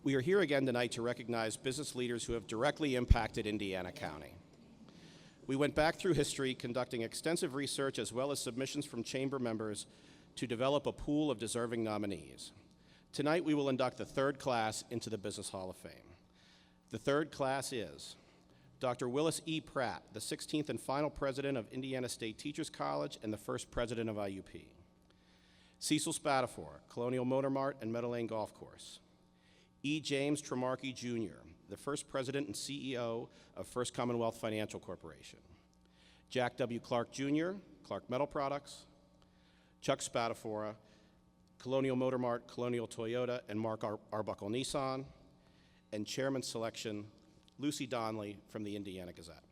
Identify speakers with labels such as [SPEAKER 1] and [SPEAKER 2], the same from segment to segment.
[SPEAKER 1] We are here again tonight to recognize business leaders who have directly impacted Indiana County. We went back through history, conducting extensive research as well as submissions from chamber members to develop a pool of deserving nominees. Tonight, we will induct the third class into the Business Hall of Fame. The third class is Dr. Willis E. Pratt, the 16th and final president of Indiana State Teachers College and the first president of IUP. Cecil Spatafor, Colonial Motor Mart and Meadow Lane Golf Course. E. James Tremarky, Jr., the first president and CEO of First Commonwealth Financial Corporation. Jack W. Clark, Jr., Clark Metal Products. Chuck Spatafora, Colonial Motor Mart, Colonial Toyota, and Mark Arbuckle Nissan. And Chairman Selection, Lucy Donnelly from the Indiana Gazette.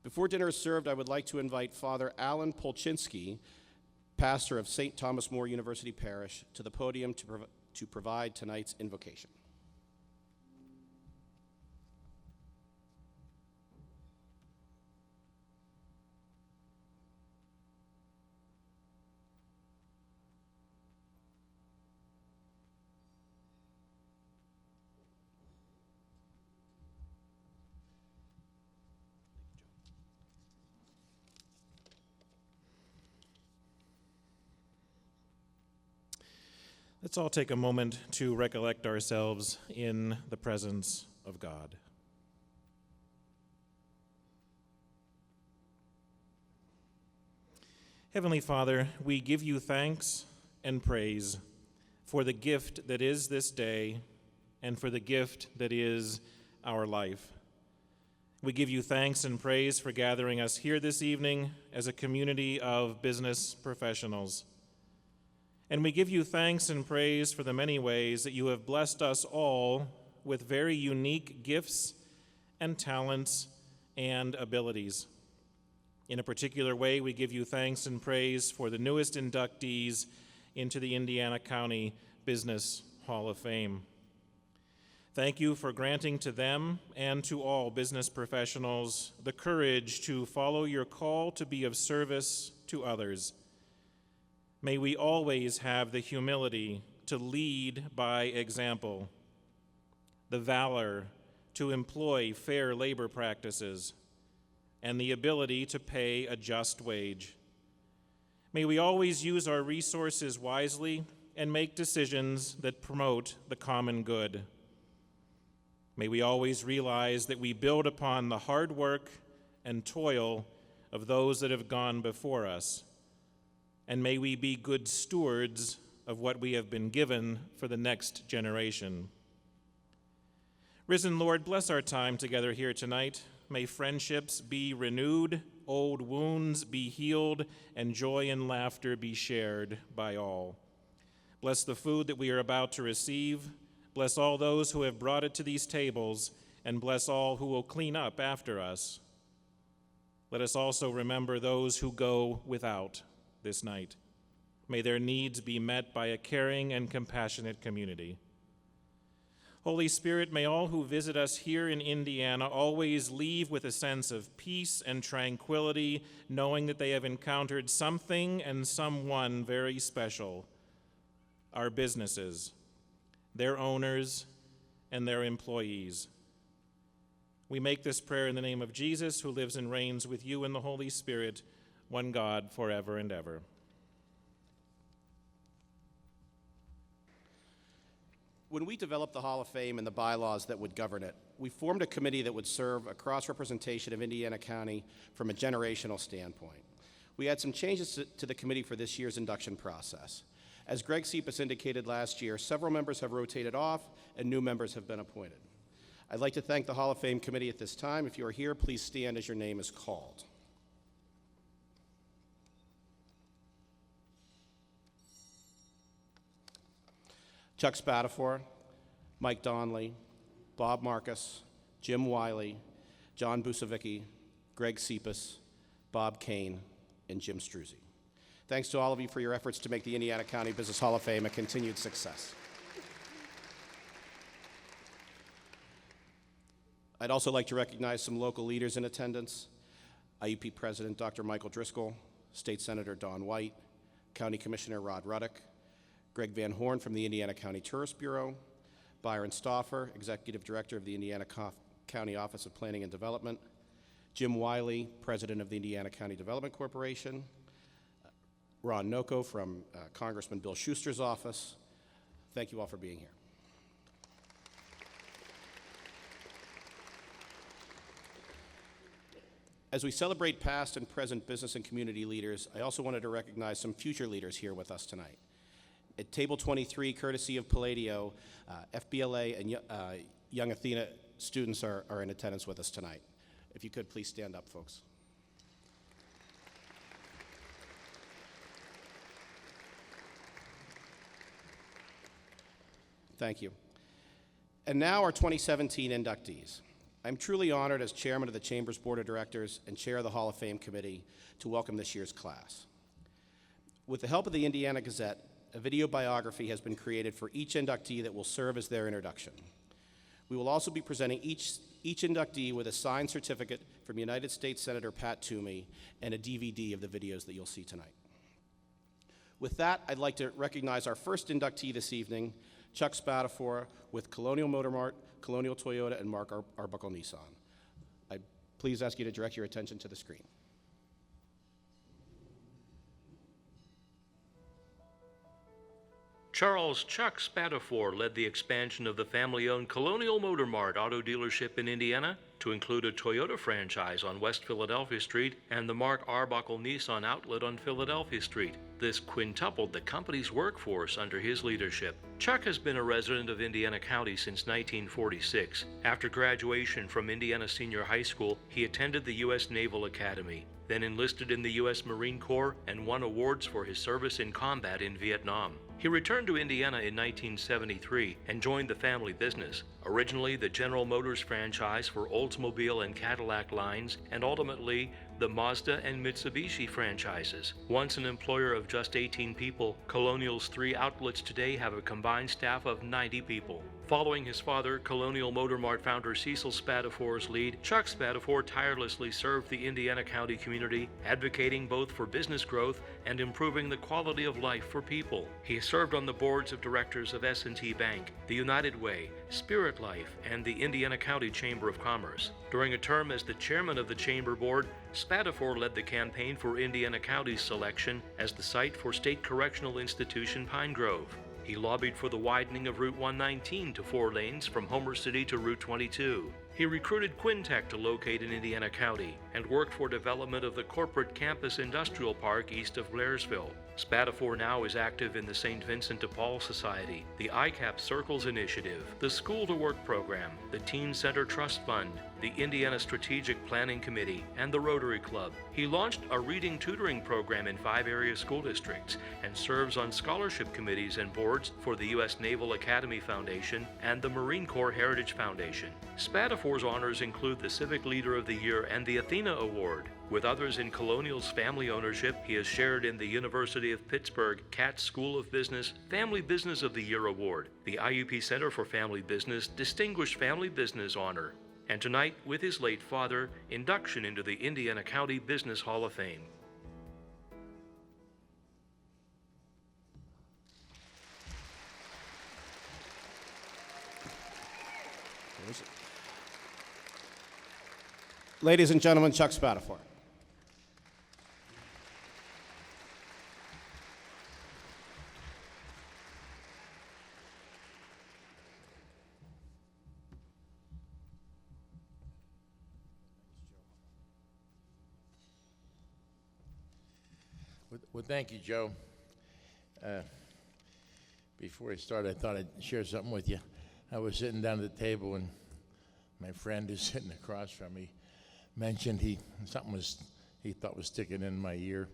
[SPEAKER 1] Before dinner is served, I would like to invite Father Alan Polchinski, pastor of St. Thomas More University Parish, to the podium to provide tonight's invocation.
[SPEAKER 2] Let's all take a moment to recollect ourselves in the presence of God. Heavenly Father, we give you thanks and praise for the gift that is this day and for the gift that is our life. We give you thanks and praise for gathering us here this evening as a community of business professionals. And we give you thanks and praise for the many ways that you have blessed us all with very unique gifts and talents and abilities. In a particular way, we give you thanks and praise for the newest inductees into the Indiana County Business Hall of Fame. Thank you for granting to them and to all business professionals the courage to follow your call to be of service to others. May we always have the humility to lead by example, the valor to employ fair labor practices, and the ability to pay a just wage. May we always use our resources wisely and make decisions that promote the common good. May we always realize that we build upon the hard work and toil of those that have gone before us. And may we be good stewards of what we have been given for the next generation. Risen Lord, bless our time together here tonight. May friendships be renewed, old wounds be healed, and joy and laughter be shared by all. Bless the food that we are about to receive. Bless all those who have brought it to these tables, and bless all who will clean up after us. Let us also remember those who go without this night. May their needs be met by a caring and compassionate community. Holy Spirit, may all who visit us here in Indiana always leave with a sense of peace and tranquility, knowing that they have encountered something and someone very special, our businesses, their owners, and their employees. We make this prayer in the name of Jesus, who lives and reigns with you in the Holy Spirit, one God, forever and ever.
[SPEAKER 1] When we developed the Hall of Fame and the bylaws that would govern it, we formed a committee that would serve a cross-representation of Indiana County from a generational standpoint. We had some changes to the committee for this year's induction process. As Greg Cepas indicated last year, several members have rotated off and new members have been appointed. I'd like to thank the Hall of Fame committee at this time. If you are here, please stand as your name is called. Chuck Spatafor, Mike Donnelly, Bob Marcus, Jim Wiley, John Busavicki, Greg Cepas, Bob Kane, and Jim Struzzi. Thanks to all of you for your efforts to make the Indiana County Business Hall of Fame a continued success. I'd also like to recognize some local leaders in attendance. IUP President Dr. Michael Driscoll, State Senator Don White, County Commissioner Rod Ruddick, Greg Van Horn from the Indiana County Tourist Bureau, Byron Stauffer, Executive Director of the Indiana County Office of Planning and Development, Jim Wiley, President of the Indiana County Development Corporation, Ron Noko from Congressman Bill Schuster's office. Thank you all for being here. As we celebrate past and present business and community leaders, I also wanted to recognize some future leaders here with us tonight. At table 23, courtesy of Palladio, FBLA and Young Athena students are in attendance with us tonight. If you could, please stand up, folks. Thank you. And now our 2017 inductees. I'm truly honored as chairman of the Chamber's Board of Directors and chair of the Hall of Fame Committee to welcome this year's class. With the help of the Indiana Gazette, a video biography has been created for each inductee that will serve as their introduction. We will also be presenting each inductee with a signed certificate from United States Senator Pat Toomey and a DVD of the videos that you'll see tonight. With that, I'd like to recognize our first inductee this evening, Chuck Spadafor with Colonial Motor Mart, Colonial Toyota, and Mark Arbuckle Nissan. I please ask you to direct your attention to the screen.
[SPEAKER 3] Charles Chuck Spadafor led the expansion of the family-owned Colonial Motor Mart auto dealership in Indiana to include a Toyota franchise on West Philadelphia Street and the Mark Arbuckle Nissan outlet on Philadelphia Street. This quintupled the company's workforce under his leadership. Chuck has been a resident of Indiana County since 1946. After graduation from Indiana Senior High School, he attended the U.S. Naval Academy, then enlisted in the U.S. Marine Corps and won awards for his service in combat in Vietnam. He returned to Indiana in 1973 and joined the family business, originally the General Motors franchise for Oldsmobile and Cadillac lines, and ultimately the Mazda and Mitsubishi franchises. Once an employer of just 18 people, Colonial's 3 outlets today have a combined staff of 90 people. Following his father, Colonial Motor Mart founder Cecil Spadafor's lead, Chuck Spadafor tirelessly served the Indiana County community, advocating both for business growth and improving the quality of life for people. He served on the boards of directors of S&T Bank, the United Way, Spirit Life, and the Indiana County Chamber of Commerce. During a term as the chairman of the Chamber Board, Spadafor led the campaign for Indiana County's selection as the site for State Correctional Institution Pine Grove. He lobbied for the widening of Route 119 to 4 lanes from Homer City to Route 22. He recruited Quintech to locate in Indiana County and worked for development of the corporate campus industrial park east of Blairsville. Spadafor now is active in the St. Vincent de Paul Society, the ICAP Circles Initiative, the School to Work program, the Teen Center Trust Fund, the Indiana Strategic Planning Committee, and the Rotary Club. He launched a reading tutoring program in 5 area school districts and serves on scholarship committees and boards for the U.S. Naval Academy Foundation and the Marine Corps Heritage Foundation. Spadafor's honors include the Civic Leader of the Year and the Athena Award. With others in Colonial's family ownership, he has shared in the University of Pittsburgh Katz School of Business Family Business of the Year Award, the IUP Center for Family Business Distinguished Family Business Honor, and tonight, with his late father, induction into the Indiana County Business Hall of Fame.
[SPEAKER 1] Ladies and gentlemen, Chuck Spadafor.
[SPEAKER 4] Well, thank you, Joe. Before I start, I thought I'd share something with you. I was sitting down at the table, and my friend who's sitting across from me mentioned he thought was sticking in my ear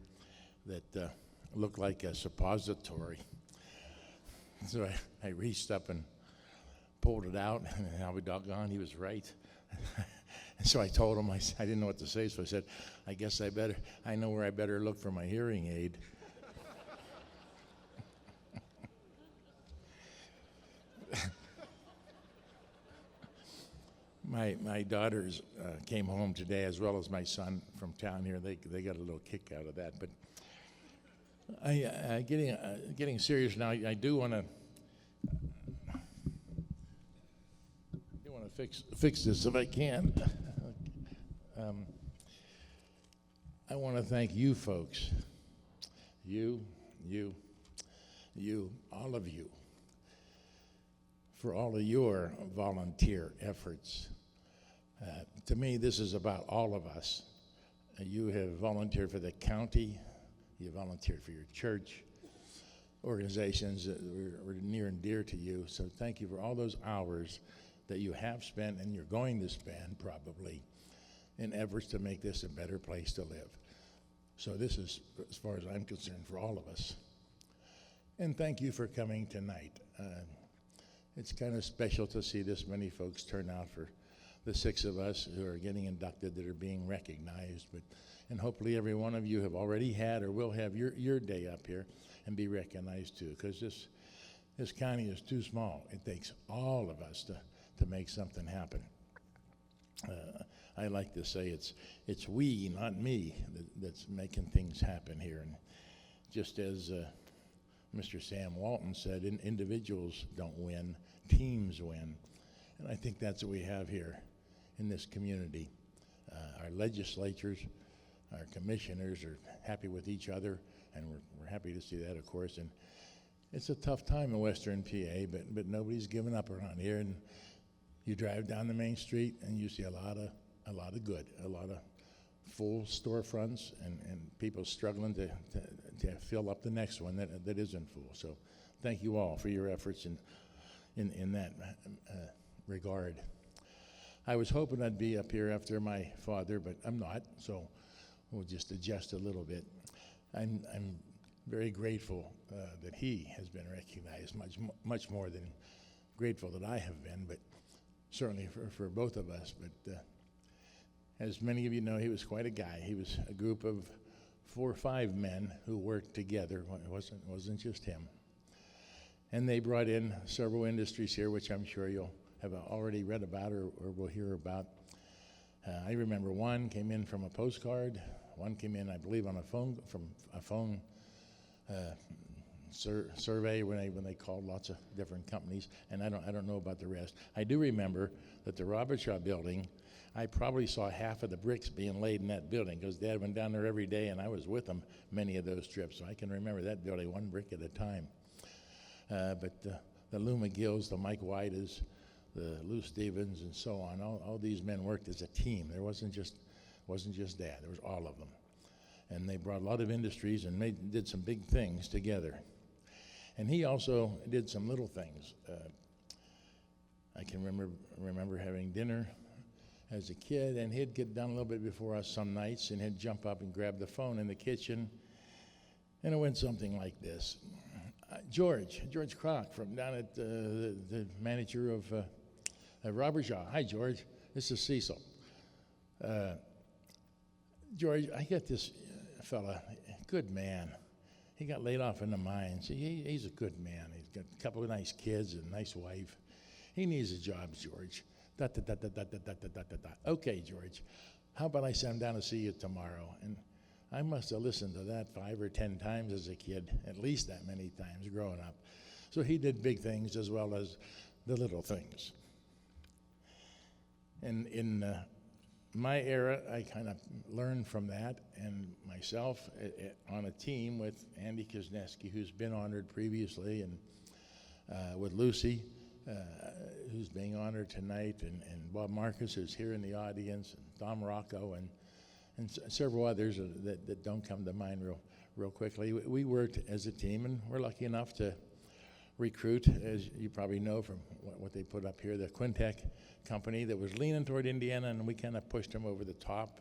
[SPEAKER 4] that looked like a suppository. So I reached up and pulled it out, and I'll be doggone, he was right. And so I told him, I didn't know what to say, so I said, I guess I know where I better look for my hearing aid. My daughters came home today, as well as my son from town here. They got a little kick out of that. But getting serious now, I do want to fix this if I can. I want to thank you folks, you, all of you, for all of your volunteer efforts. To me, this is about all of us. You have volunteered for the county, you volunteered for your church, organizations that were near and dear to you. So thank you for all those hours that you have spent and you're going to spend probably in efforts to make this a better place to live. So this is, as far as I'm concerned, for all of us. And thank you for coming tonight. It's kind of special to see this many folks turn out for the 6 of us who are getting inducted that are being recognized. And hopefully every one of you have already had or will have your day up here and be recognized too, because this county is too small. It takes all of us to make something happen. I like to say it's we, not me, that's making things happen here. And just as Mr. Sam Walton said, individuals don't win, teams win. And I think that's what we have here in this community. Our legislatures, our commissioners are happy with each other, and we're happy to see that, of course. And it's a tough time in Western PA, but nobody's giving up around here. And you drive down the main street and you see a lot of good, a lot of full storefronts and people struggling to fill up the next one that isn't full. So thank you all for your efforts in that regard. I was hoping I'd be up here after my father, but I'm not, so we'll just adjust a little bit. I'm very grateful that he has been recognized, much more than grateful that I have been, but certainly for both of us. But as many of you know, he was quite a guy. He was a group of 4 or 5 men who worked together. It wasn't just him. And they brought in several industries here, which I'm sure you'll have already read about or will hear about. I remember one came in from a postcard. One came in, I believe, on a phone survey when they called lots of different companies. And I don't know about the rest. I do remember that the Robert Shaw building, I probably saw half of the bricks being laid in that building because Dad went down there every day, and I was with him many of those trips. So I can remember that building one brick at a time. But the Lou McGills, the Mike Whites, the Lou Stevens, and so on, all these men worked as a team. There wasn't just Dad. There was all of them. And they brought a lot of industries and did some big things together. And he also did some little things. I can remember having dinner as a kid, and he'd get done a little bit before us some nights, and he'd jump up and grab the phone in the kitchen, and it went something like this. George Kroc from down at the manager of Robert Shaw. Hi, George. This is Cecil. George, I got this fella, good man. He got laid off in the mines. He's a good man. He's got a couple of nice kids and a nice wife. He needs a job, George. Okay, George, how about I send him down to see you tomorrow? And I must have listened to that 5 or 10 times as a kid, at least that many times growing up. So he did big things as well as the little things. And in my era, I kind of learned from that, and myself on a team with Andy Kuzneski, who's been honored previously, and with Lucy, who's being honored tonight, and Bob Marcus, who's here in the audience, and Tom Rocco, and several others that don't come to mind real quickly. We worked as a team, and we're lucky enough to recruit, as you probably know from what they put up here, the Quintec company that was leaning toward Indiana, and we kind of pushed them over the top.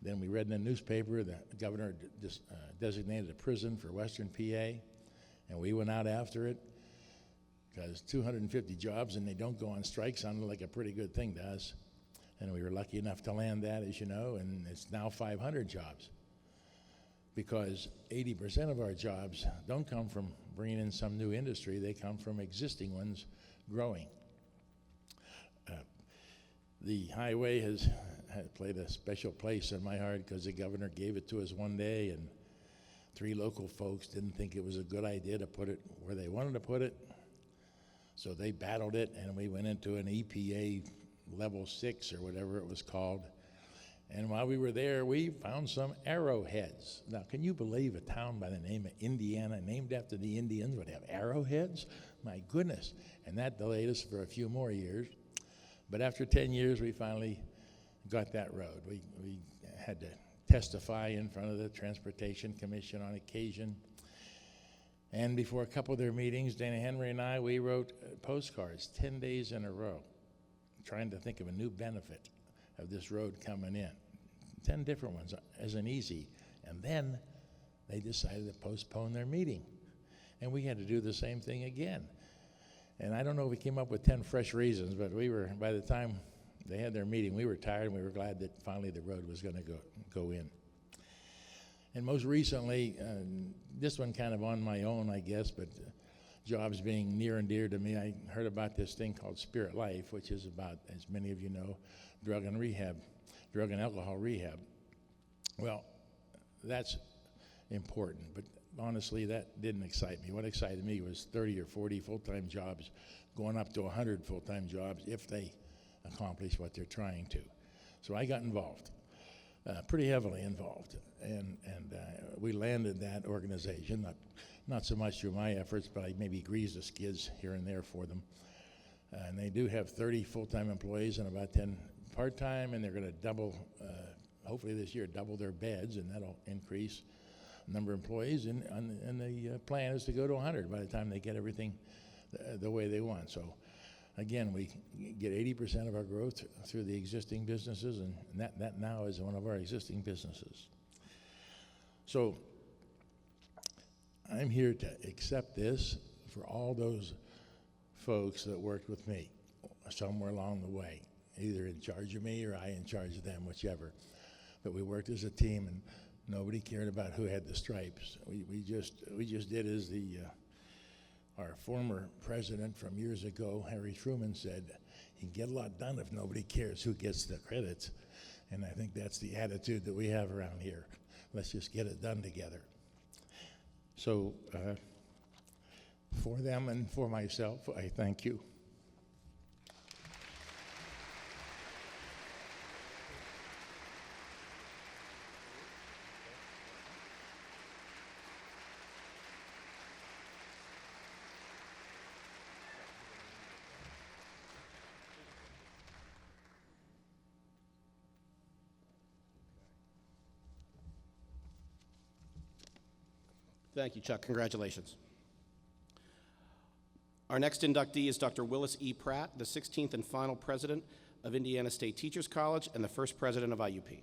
[SPEAKER 4] Then we read in the newspaper that the governor designated a prison for Western PA, and we went out after it because 250 jobs and they don't go on strike sounded like a pretty good thing to us. And we were lucky enough to land that, as you know, and it's now 500 jobs because 80% of our jobs don't come from bringing in some new industry. They come from existing ones growing. The highway has played a special place in my heart because the governor gave it to us one day, and 3 local folks didn't think it was a good idea to put it where they wanted to put it. So they battled it, and we went into an EPA level 6 or whatever it was called. And while we were there, we found some arrowheads. Now, can you believe a town by the name of Indiana, named after the Indians, would have arrowheads? My goodness. And that delayed us for a few more years. But after 10 years, we finally got that road. We had to testify in front of the Transportation Commission on occasion. And before a couple of their meetings, Dana Henry and I, we wrote postcards 10 days in a row, trying to think of a new benefit of this road coming in. 10 different ones as an easy. And then they decided to postpone their meeting. And we had to do the same thing again. And I don't know if we came up with 10 fresh reasons, but we were, by the time they had their meeting, we were tired and we were glad that finally the road was going to go in. And most recently, this one kind of on my own, I guess, but jobs being near and dear to me, I heard about this thing called Spirit Life, which is about, as many of you know, drug and alcohol rehab. Well, that's important, but honestly, that didn't excite me. What excited me was 30 or 40 full-time jobs, going up to 100 full-time jobs if they accomplish what they're trying to. So I got involved, pretty heavily involved, and we landed that organization, not so much through my efforts, but I maybe greased the skids here and there for them. And they do have 30 full-time employees and about 10 part-time, and they're going to double, hopefully this year, double their beds, and that'll increase the number of employees, and the plan is to go to 100 by the time they get everything the way they want. So again, we get 80% of our growth through the existing businesses, and that now is one of our existing businesses. So I'm here to accept this for all those folks that worked with me somewhere along the way, either in charge of me or I in charge of them, whichever. But we worked as a team, and nobody cared about who had the stripes. We just did as our former president from years ago, Harry Truman, said, you can get a lot done if nobody cares who gets the credit. And I think that's the attitude that we have around here. Let's just get it done together. So for them and for myself, I thank you.
[SPEAKER 1] Thank you, Chuck. Congratulations. Our next inductee is Dr. Willis E. Pratt, the 16th and final president of Indiana State Teachers College and the first president of IUP.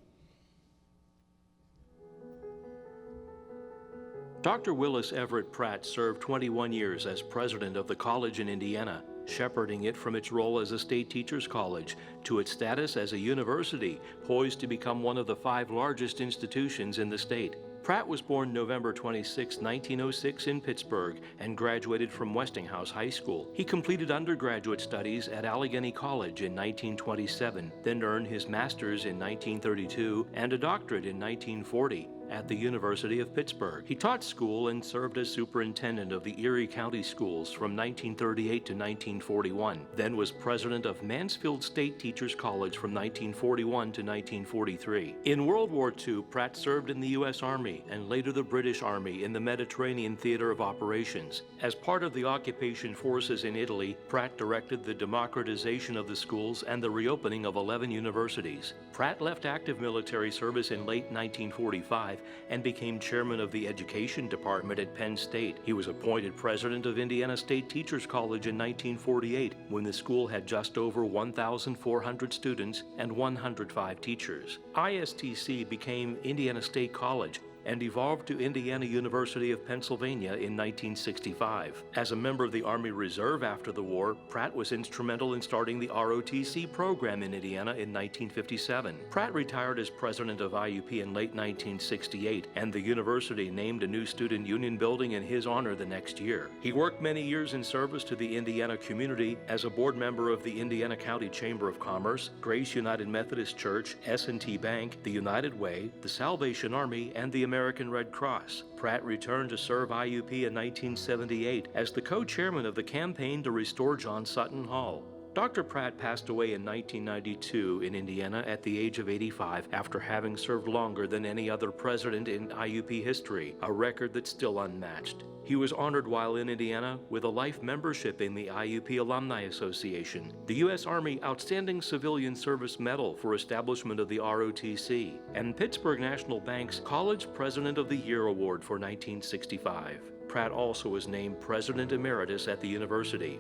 [SPEAKER 3] Dr. Willis Everett Pratt served 21 years as president of the college in Indiana, shepherding it from its role as a state teachers college to its status as a university, poised to become one of the 5 largest institutions in the state. Pratt was born November 26, 1906 in Pittsburgh and graduated from Westinghouse High School. He completed undergraduate studies at Allegheny College in 1927, then earned his master's in 1932 and a doctorate in 1940. At the University of Pittsburgh. He taught school and served as superintendent of the Erie County Schools from 1938 to 1941, then was president of Mansfield State Teachers College from 1941 to 1943. In World War II, Pratt served in the U.S. Army and later the British Army in the Mediterranean Theater of Operations. As part of the occupation forces in Italy, Pratt directed the democratization of the schools and the reopening of 11 universities. Pratt left active military service in late 1945 and became chairman of the Education Department at Penn State. He was appointed president of Indiana State Teachers College in 1948 when the school had just over 1,400 students and 105 teachers. ISTC became Indiana State College and evolved to Indiana University of Pennsylvania in 1965. As a member of the Army Reserve after the war, Pratt was instrumental in starting the ROTC program in Indiana in 1957. Pratt retired as president of IUP in late 1968, and the university named a new student union building in his honor the next year. He worked many years in service to the Indiana community as a board member of the Indiana County Chamber of Commerce, Grace United Methodist Church, S&T Bank, the United Way, the Salvation Army, and the American American Red Cross. Pratt returned to serve IUP in 1978 as the co-chairman of the campaign to restore John Sutton Hall. Dr. Pratt passed away in 1992 in Indiana at the age of 85 after having served longer than any other president in IUP history, a record that's still unmatched. He was honored while in Indiana with a life membership in the IUP Alumni Association, the U.S. Army Outstanding Civilian Service Medal for establishment of the ROTC, and Pittsburgh National Bank's College President of the Year Award for 1965. Pratt also was named President Emeritus at the university.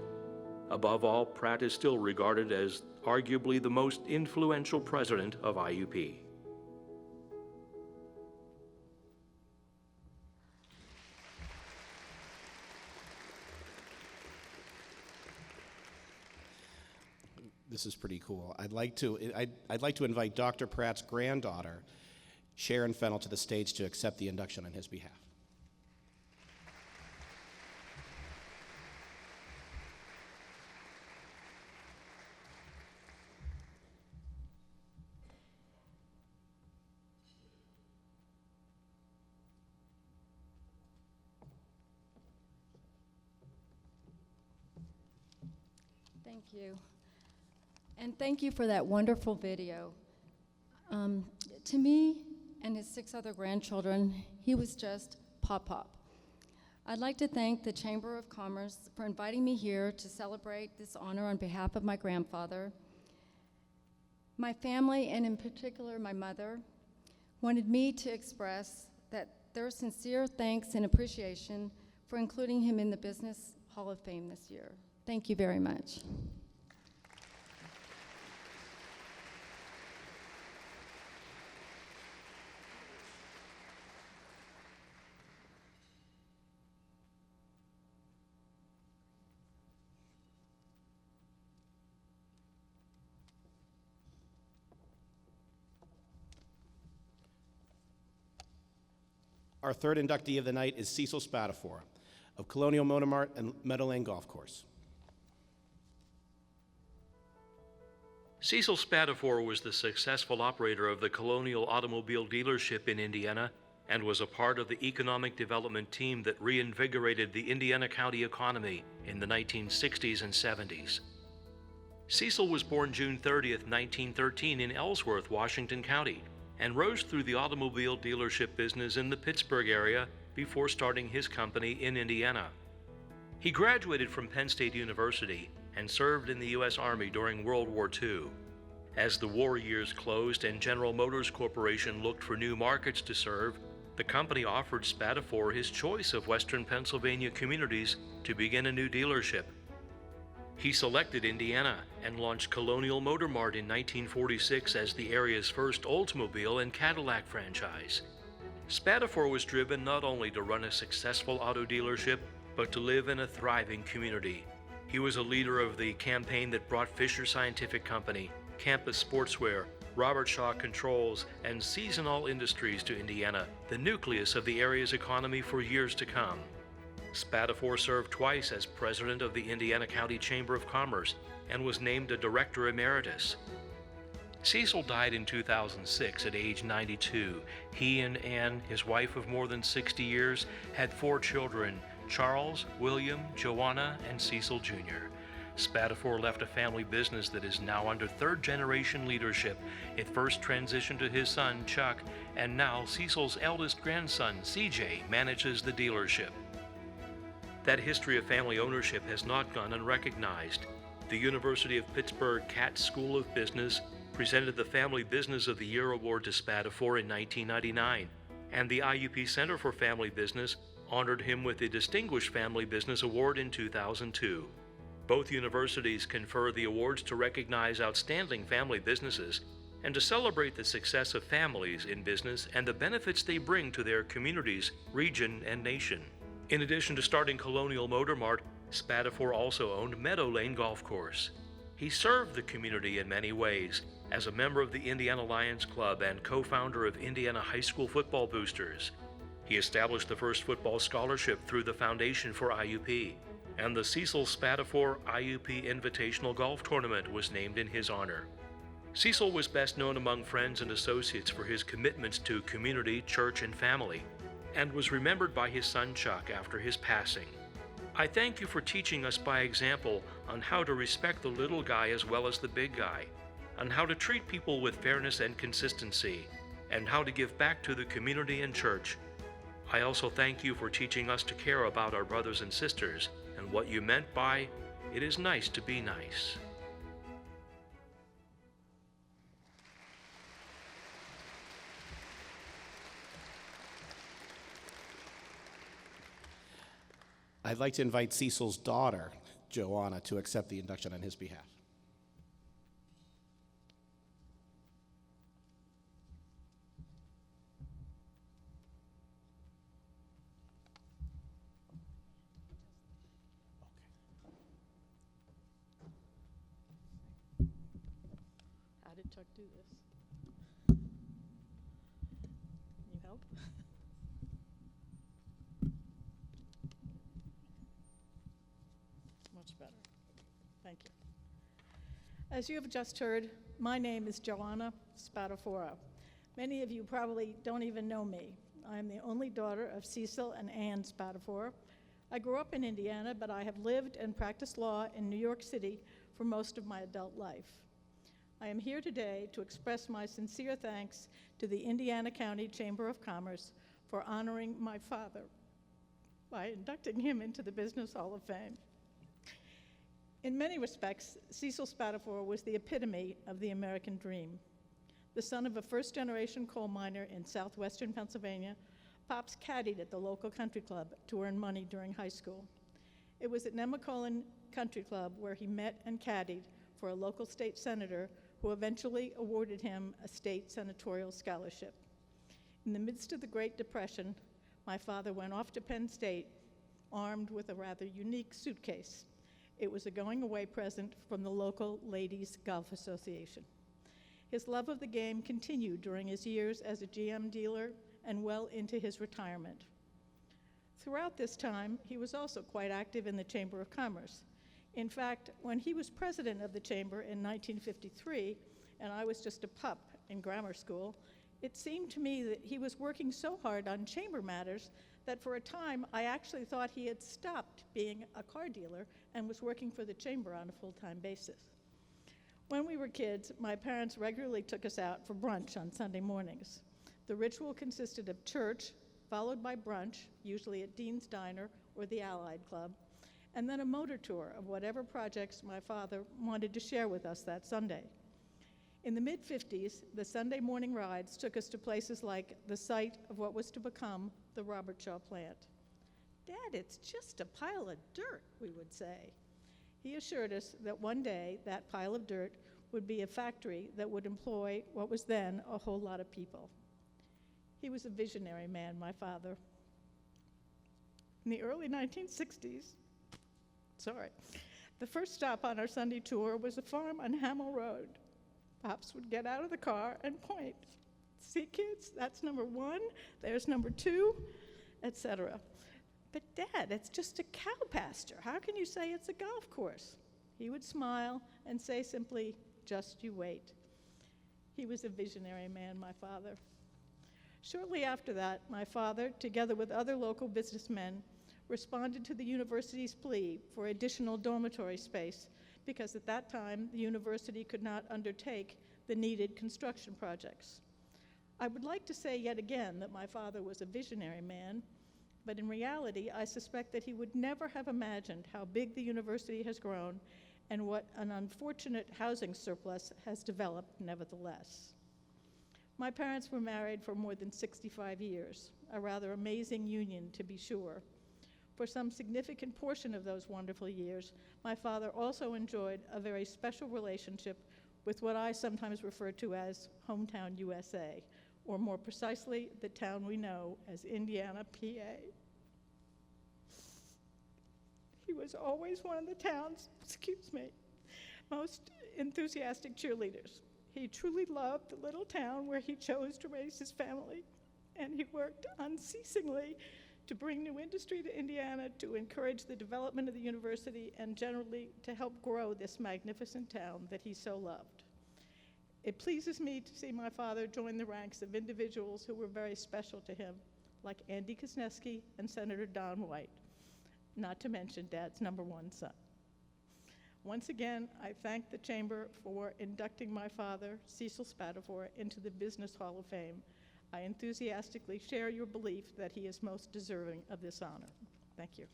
[SPEAKER 3] Above all, Pratt is still regarded as arguably the most influential president of IUP.
[SPEAKER 1] This is pretty cool. I'd like to invite Dr. Pratt's granddaughter, Sharon Fennell, to the stage to accept the induction on his behalf.
[SPEAKER 5] Thank you. And thank you for that wonderful video. To me and his 6 other grandchildren, he was just Pop. I'd like to thank the Chamber of Commerce for inviting me here to celebrate this honor on behalf of my grandfather. My family, and in particular my mother, wanted me to express their sincere thanks and appreciation for including him in the Business Hall of Fame this year. Thank you very much.
[SPEAKER 1] Our third inductee of the night is Cecil Spatafor of Colonial Motor Mart and Meadowlane Golf Course.
[SPEAKER 3] Cecil Spatafor was the successful operator of the Colonial Automobile dealership in Indiana and was a part of the economic development team that reinvigorated the Indiana County economy in the 1960s and 70s. Cecil was born June 30th, 1913 in Ellsworth, Washington County, and rose through the automobile dealership business in the Pittsburgh area before starting his company in Indiana. He graduated from Penn State University and served in the U.S. Army during World War II. As the war years closed and General Motors Corporation looked for new markets to serve, the company offered Spatafor his choice of Western Pennsylvania communities to begin a new dealership. He selected Indiana and launched Colonial Motor Mart in 1946 as the area's first Oldsmobile and Cadillac franchise. Spatafor was driven not only to run a successful auto dealership, but to live in a thriving community. He was a leader of the campaign that brought Fisher Scientific Company, Campus Sportswear, Robert Shaw Controls, and Seasonal Industries to Indiana, the nucleus of the area's economy for years to come. Spatafor served twice as president of the Indiana County Chamber of Commerce and was named a director emeritus. Cecil died in 2006 at age 92. He and Ann, his wife of more than 60 years, had 4 children, Charles, William, Joanna, and Cecil Jr. Spatafor left a family business that is now under 3rd-generation leadership. It first transitioned to his son, Chuck, and now Cecil's eldest grandson, CJ, manages the dealership. That history of family ownership has not gone unrecognized. The University of Pittsburgh Katz School of Business presented the Family Business of the Year Award to Spatafor in 1999, and the IUP Center for Family Business honored him with the Distinguished Family Business Award in 2002. Both universities confer the awards to recognize outstanding family businesses and to celebrate the success of families in business and the benefits they bring to their communities, region, and nation. In addition to starting Colonial Motor Mart, Spatafor also owned Meadowlane Golf Course. He served the community in many ways as a member of the Indiana Lions Club and co-founder of Indiana High School Football Boosters. He established the first football scholarship through the Foundation for IUP, and the Cecil Spatafor IUP Invitational Golf Tournament was named in his honor. Cecil was best known among friends and associates for his commitments to community, church, and family, and was remembered by his son Chuck after his passing. I thank you for teaching us by example on how to respect the little guy as well as the big guy, on how to treat people with fairness and consistency, and how to give back to the community and church. I also thank you for teaching us to care about our brothers and sisters and what you meant by, "It is nice to be nice."
[SPEAKER 1] I'd like to invite Cecil's daughter, Joanna, to accept the induction on his behalf.
[SPEAKER 6] How did Chuck do this? Need help? Much better. Thank you. As you have just heard, my name is Joanna Spadafora. Many of you probably don't even know me. I am the only daughter of Cecil and Ann Spadafora. I grew up in Indiana, but I have lived and practiced law in New York City for most of my adult life. I am here today to express my sincere thanks to the Indiana County Chamber of Commerce for honoring my father by inducting him into the Business Hall of Fame. In many respects, Cecil Spadafora was the epitome of the American dream. The son of a first-generation coal miner in southwestern Pennsylvania, Pops caddied at the local country club to earn money during high school. It was at Nemacolin Country Club where he met and caddied for a local state senator who eventually awarded him a state senatorial scholarship. In the midst of the Great Depression, my father went off to Penn State armed with a rather unique suitcase. It was a going-away present from the local Ladies Golf Association. His love of the game continued during his years as a GM dealer and well into his retirement. Throughout this time, he was also quite active in the Chamber of Commerce. In fact, when he was president of the Chamber in 1953, and I was just a pup in grammar school, it seemed to me that he was working so hard on Chamber matters that for a time I actually thought he had stopped being a car dealer and was working for the Chamber on a full-time basis. When we were kids, my parents regularly took us out for brunch on Sunday mornings. The ritual consisted of church, followed by brunch, usually at Dean's Diner or the Allied Club, and then a motor tour of whatever projects my father wanted to share with us that Sunday. In the mid-50s, the Sunday morning rides took us to places like the site of what was to become the Robert Shaw plant. "Dad, it's just a pile of dirt," we would say. He assured us that one day that pile of dirt would be a factory that would employ what was then a whole lot of people. He was a visionary man, my father. In the early 1960s, the first stop on our Sunday tour was a farm on Hamel Road. Pops would get out of the car and point. "See, kids, that's number 1, there's number 2, etc." "But Dad, it's just a cow pasture. How can you say it's a golf course?" He would smile and say simply, "Just you wait." He was a visionary man, my father. Shortly after that, my father, together with other local businessmen, responded to the university's plea for additional dormitory space because at that time the university could not undertake the needed construction projects. I would like to say yet again that my father was a visionary man, but in reality I suspect that he would never have imagined how big the university has grown and what an unfortunate housing surplus has developed nevertheless. My parents were married for more than 65 years, a rather amazing union to be sure. For some significant portion of those wonderful years, my father also enjoyed a very special relationship with what I sometimes refer to as hometown USA, or more precisely, the town we know as Indiana, PA. He was always one of the town's, most enthusiastic cheerleaders. He truly loved the little town where he chose to raise his family, and he worked unceasingly to bring new industry to Indiana, to encourage the development of the university, and generally to help grow this magnificent town that he so loved. It pleases me to see my father join the ranks of individuals who were very special to him, like Andy Kuznetsky and Senator Don White, not to mention Dad's number one son. Once again, I thank the Chamber for inducting my father, Cecil Spadafore, into the Business Hall of Fame. I enthusiastically share your belief that he is most deserving of this honor. Thank you.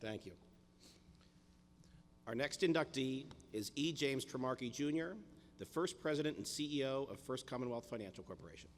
[SPEAKER 1] Thank you. Our next inductee is E. James Tremarky, Jr., the first president and CEO of First Commonwealth Financial Corporation.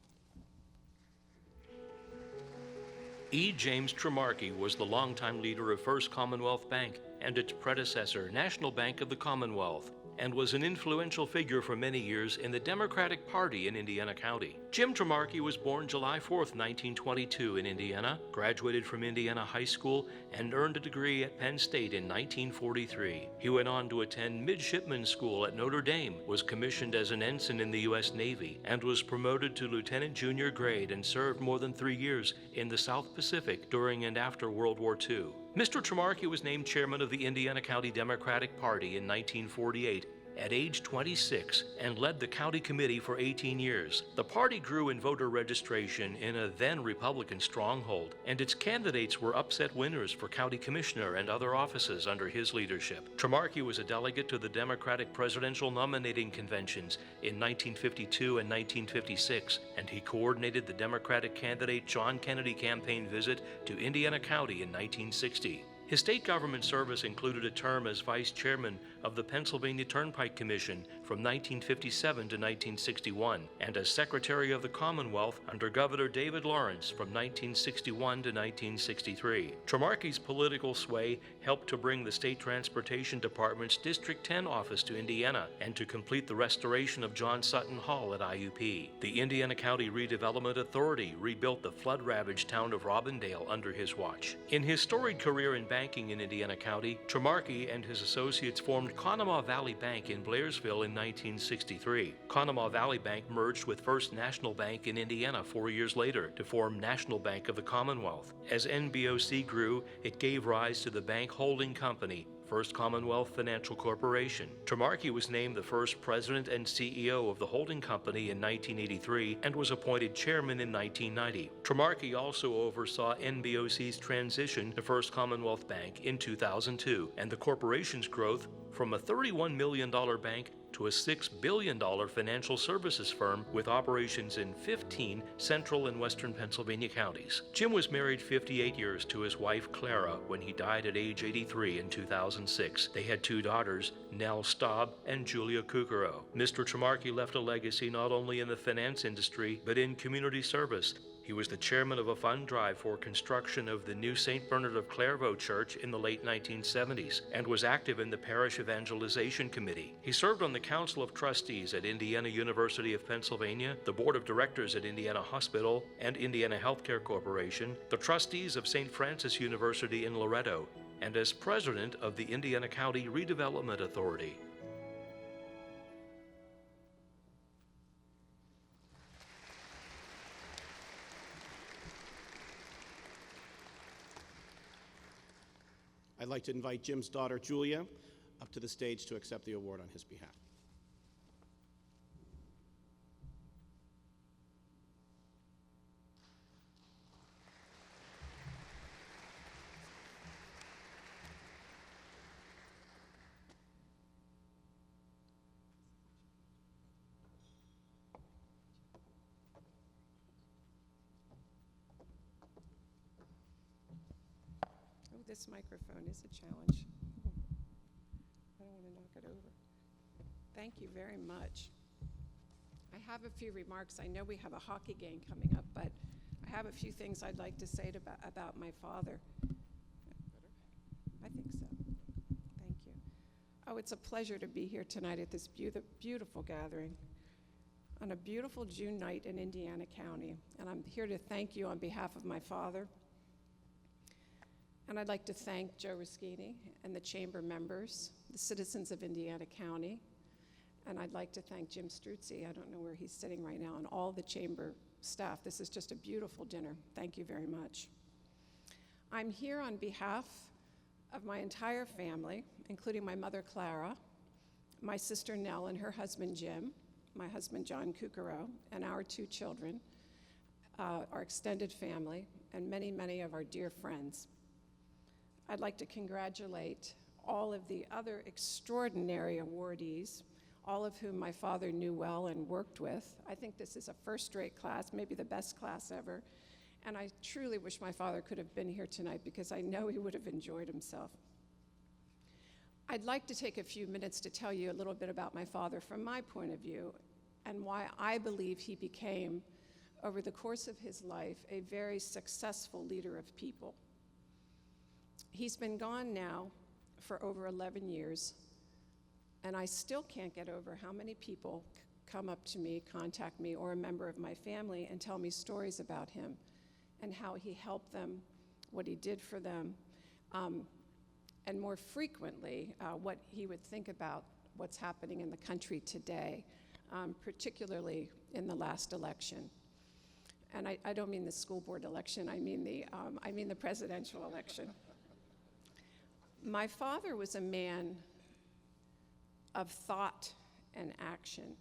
[SPEAKER 3] E. James Tremarky was the longtime leader of First Commonwealth Bank and its predecessor, National Bank of the Commonwealth, and was an influential figure for many years in the Democratic Party in Indiana County. Jim Tremarky was born July 4, 1922 in Indiana, graduated from Indiana High School, and earned a degree at Penn State in 1943. He went on to attend Midshipman School at Notre Dame, was commissioned as an ensign in the U.S. Navy, and was promoted to lieutenant junior grade and served more than 3 years in the South Pacific during and after World War II. Mr. Tremarky was named chairman of the Indiana County Democratic Party in 1948 at age 26 and led the county committee for 18 years. The party grew in voter registration in a then Republican stronghold, and its candidates were upset winners for county commissioner and other offices under his leadership. Tremarky was a delegate to the Democratic presidential nominating conventions in 1952 and 1956, and he coordinated the Democratic candidate John Kennedy campaign visit to Indiana County in 1960. His state government service included a term as vice chairman of the Pennsylvania Turnpike Commission from 1957 to 1961, and as secretary of the Commonwealth under Governor David Lawrence from 1961 to 1963. Tremarky's political sway helped to bring the State Transportation Department's District 10 office to Indiana and to complete the restoration of John Sutton Hall at IUP. The Indiana County Redevelopment Authority rebuilt the flood-ravaged town of Robindale under his watch. In his storied career in banking in Indiana County, Tremarky and his associates formed Conemaugh Valley Bank in Blairsville in 1963. Conemaugh Valley Bank merged with First National Bank in Indiana 4 years later to form National Bank of the Commonwealth. As NBOC grew, it gave rise to the bank holding company, First Commonwealth Financial Corporation. Tremarky was named the first president and CEO of the holding company in 1983 and was appointed chairman in 1990. Tremarky also oversaw NBOC's transition to First Commonwealth Bank in 2002 and the corporation's growth from a $31 million bank to a $6 billion financial services firm with operations in 15 central and western Pennsylvania counties. Jim was married 58 years to his wife Clara when he died at age 83 in 2006. They had 2 daughters, Nell Staub and Julia Kukuro. Mr. Tremarky left a legacy not only in the finance industry, but in community service. He was the chairman of a fund drive for construction of the new St. Bernard of Clairvaux Church in the late 1970s and was active in the Parish Evangelization Committee. He served on the Council of Trustees at Indiana University of Pennsylvania, the Board of Directors at Indiana Hospital and Indiana Healthcare Corporation, the trustees of St. Francis University in Loretto, and as president of the Indiana County Redevelopment Authority.
[SPEAKER 1] I'd like to invite Jim's daughter, Julia, up to the stage to accept the award on his behalf.
[SPEAKER 7] This microphone is a challenge. I don't want to knock it over. Thank you very much. I have a few remarks. I know we have a hockey game coming up, but I have a few things I'd like to say about my father. I think so. Thank you. Oh, it's a pleasure to be here tonight at this beautiful gathering on a beautiful June night in Indiana County. And I'm here to thank you on behalf of my father And I'd like to thank Joe Ruschini and the chamber members, the citizens of Indiana County, and I'd like to thank Jim Struzzi, I don't know where he's sitting right now, and all the chamber staff. This is just a beautiful dinner. Thank you very much. I'm here on behalf of my entire family, including my mother, Clara, my sister, Nell, and her husband, Jim, my husband, John Kukuro, and our 2 children, our extended family, and many, many of our dear friends. I'd like to congratulate all of the other extraordinary awardees, all of whom my father knew well and worked with. I think this is a first-rate class, maybe the best class ever, and I truly wish my father could have been here tonight because I know he would have enjoyed himself. I'd like to take a few minutes to tell you a little bit about my father from my point of view and why I believe he became, over the course of his life, a very successful leader of people. He's been gone now for over 11 years, and I still can't get over how many people come up to me, contact me, or a member of my family and tell me stories about him and how he helped them, what he did for them, and more frequently, what he would think about what's happening in the country today, particularly in the last election. And I don't mean the school board election, I mean the presidential election. My father was a man of thought and action.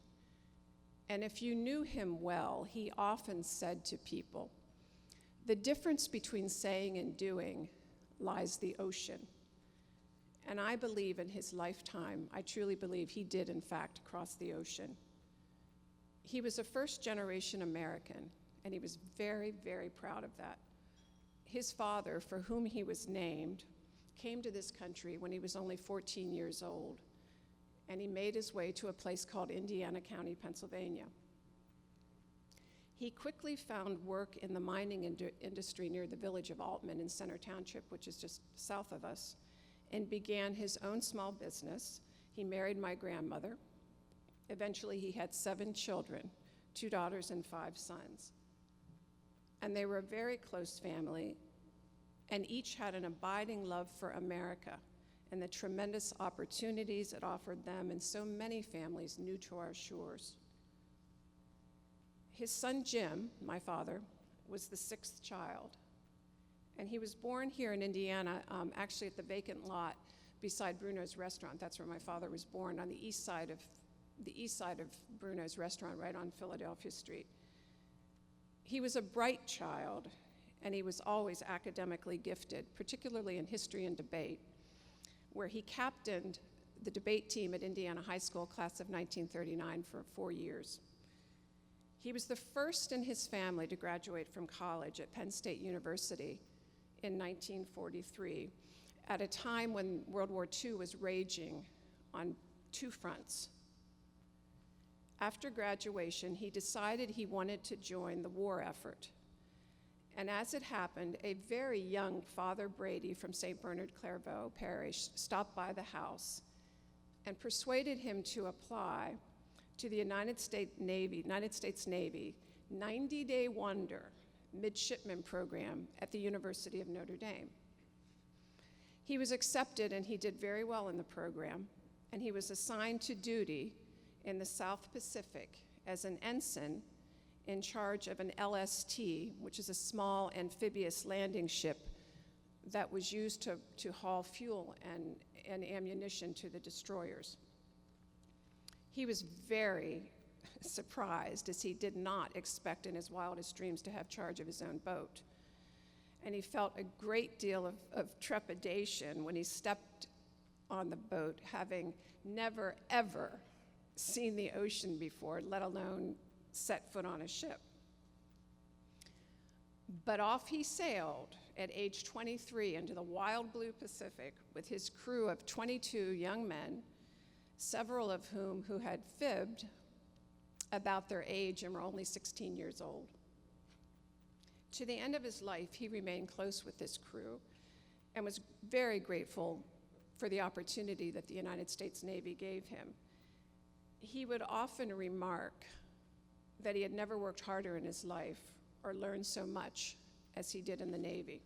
[SPEAKER 7] And if you knew him well, he often said to people, the difference between saying and doing lies the ocean. And I believe in his lifetime, I truly believe he did in fact cross the ocean. He was a first-generation American, and he was very, very proud of that. His father, for whom he was named, came to this country when he was only 14 years old, and he made his way to a place called Indiana County, Pennsylvania. He quickly found work in the mining industry near the village of Altman in Center Township, which is just south of us, and began his own small business. He married my grandmother. Eventually, he had 7 children, 2 daughters and 5 sons. And they were a very close family, and each had an abiding love for America and the tremendous opportunities it offered them and so many families new to our shores. His son Jim, my father, was the 6th child, and he was born here in Indiana, actually at the vacant lot beside Bruno's Restaurant. That's where my father was born, on the east side of Bruno's Restaurant, right on Philadelphia Street. He was a bright child, and he was always academically gifted, particularly in history and debate, where he captained the debate team at Indiana High School, class of 1939, for 4 years. He was the first in his family to graduate from college at Penn State University in 1943, at a time when World War II was raging on 2 fronts. After graduation, he decided he wanted to join the war effort. And as it happened, a very young Father Brady from St. Bernard Clairvaux Parish stopped by the house and persuaded him to apply to the United States Navy 90-day wonder midshipman program at the University of Notre Dame. He was accepted, and he did very well in the program, and he was assigned to duty in the South Pacific as an ensign in charge of an LST, which is a small amphibious landing ship that was used to haul fuel and ammunition to the destroyers. He was very surprised, as he did not expect in his wildest dreams to have charge of his own boat. And he felt a great deal of trepidation when he stepped on the boat, having never, ever seen the ocean before, let alone set foot on a ship. But off he sailed at age 23 into the wild blue Pacific with his crew of 22 young men, several of whom who had fibbed about their age and were only 16 years old. To the end of his life, he remained close with this crew and was very grateful for the opportunity that the United States Navy gave him. He would often remark that he had never worked harder in his life or learned so much as he did in the Navy.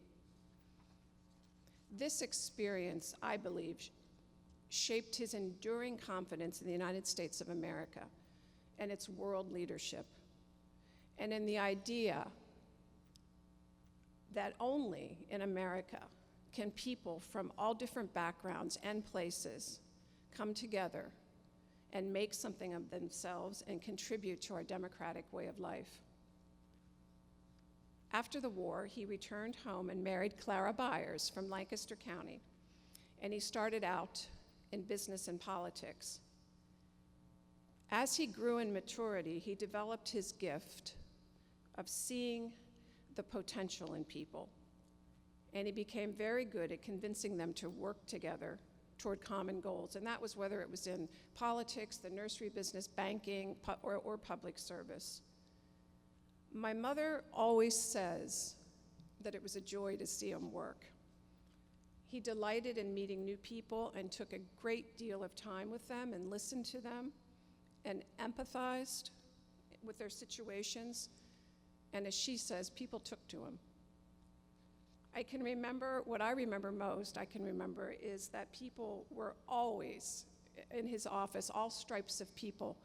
[SPEAKER 7] This experience, I believe, shaped his enduring confidence in the United States of America and its world leadership, and in the idea that only in America can people from all different backgrounds and places come together and make something of themselves and contribute to our democratic way of life. After the war, he returned home and married Clara Byers from Lancaster County, and he started out in business and politics. As he grew in maturity, he developed his gift of seeing the potential in people, and he became very good at convincing them to work together toward common goals, and that was whether it was in politics, the nursery business, banking, or public service. My mother always says that it was a joy to see him work. He delighted in meeting new people and took a great deal of time with them and listened to them and empathized with their situations. And as she says, people took to him. What I remember most, is that people were always in his office, all stripes of people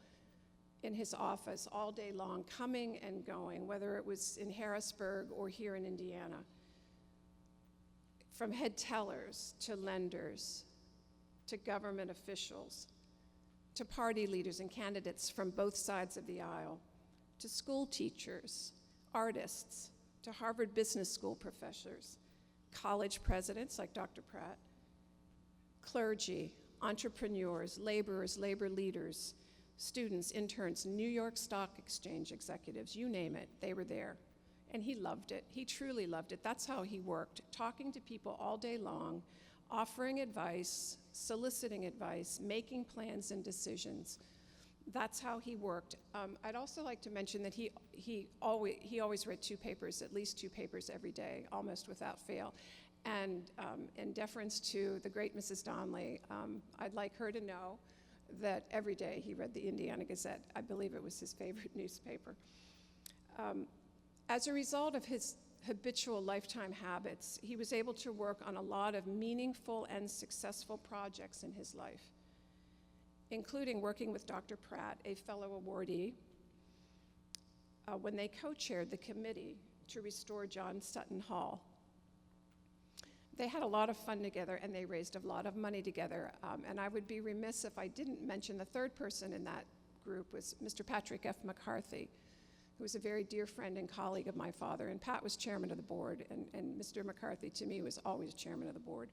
[SPEAKER 7] in his office all day long, coming and going, whether it was in Harrisburg or here in Indiana. From head tellers to lenders, to government officials, to party leaders and candidates from both sides of the aisle, to school teachers, artists, to Harvard Business School professors, college presidents like Dr. Pratt, clergy, entrepreneurs, laborers, labor leaders, students, interns, New York Stock Exchange executives, you name it, they were there. And he loved it. He truly loved it. That's how he worked, talking to people all day long, offering advice, soliciting advice, making plans and decisions. That's how he worked. I'd also like to mention that he always read at least two papers every day, almost without fail. And in deference to the great Mrs. Donnelly, I'd like her to know that every day he read the Indiana Gazette. I believe it was his favorite newspaper. As a result of his habitual lifetime habits, he was able to work on a lot of meaningful and successful projects in his life, including working with Dr. Pratt, a fellow awardee, when they co-chaired the committee to restore John Sutton Hall. They had a lot of fun together, and they raised a lot of money together. And I would be remiss if I didn't mention the third person in that group was Mr. Patrick F. McCarthy, who was a very dear friend and colleague of my father. And Pat was chairman of the board, and Mr. McCarthy, to me, was always chairman of the board.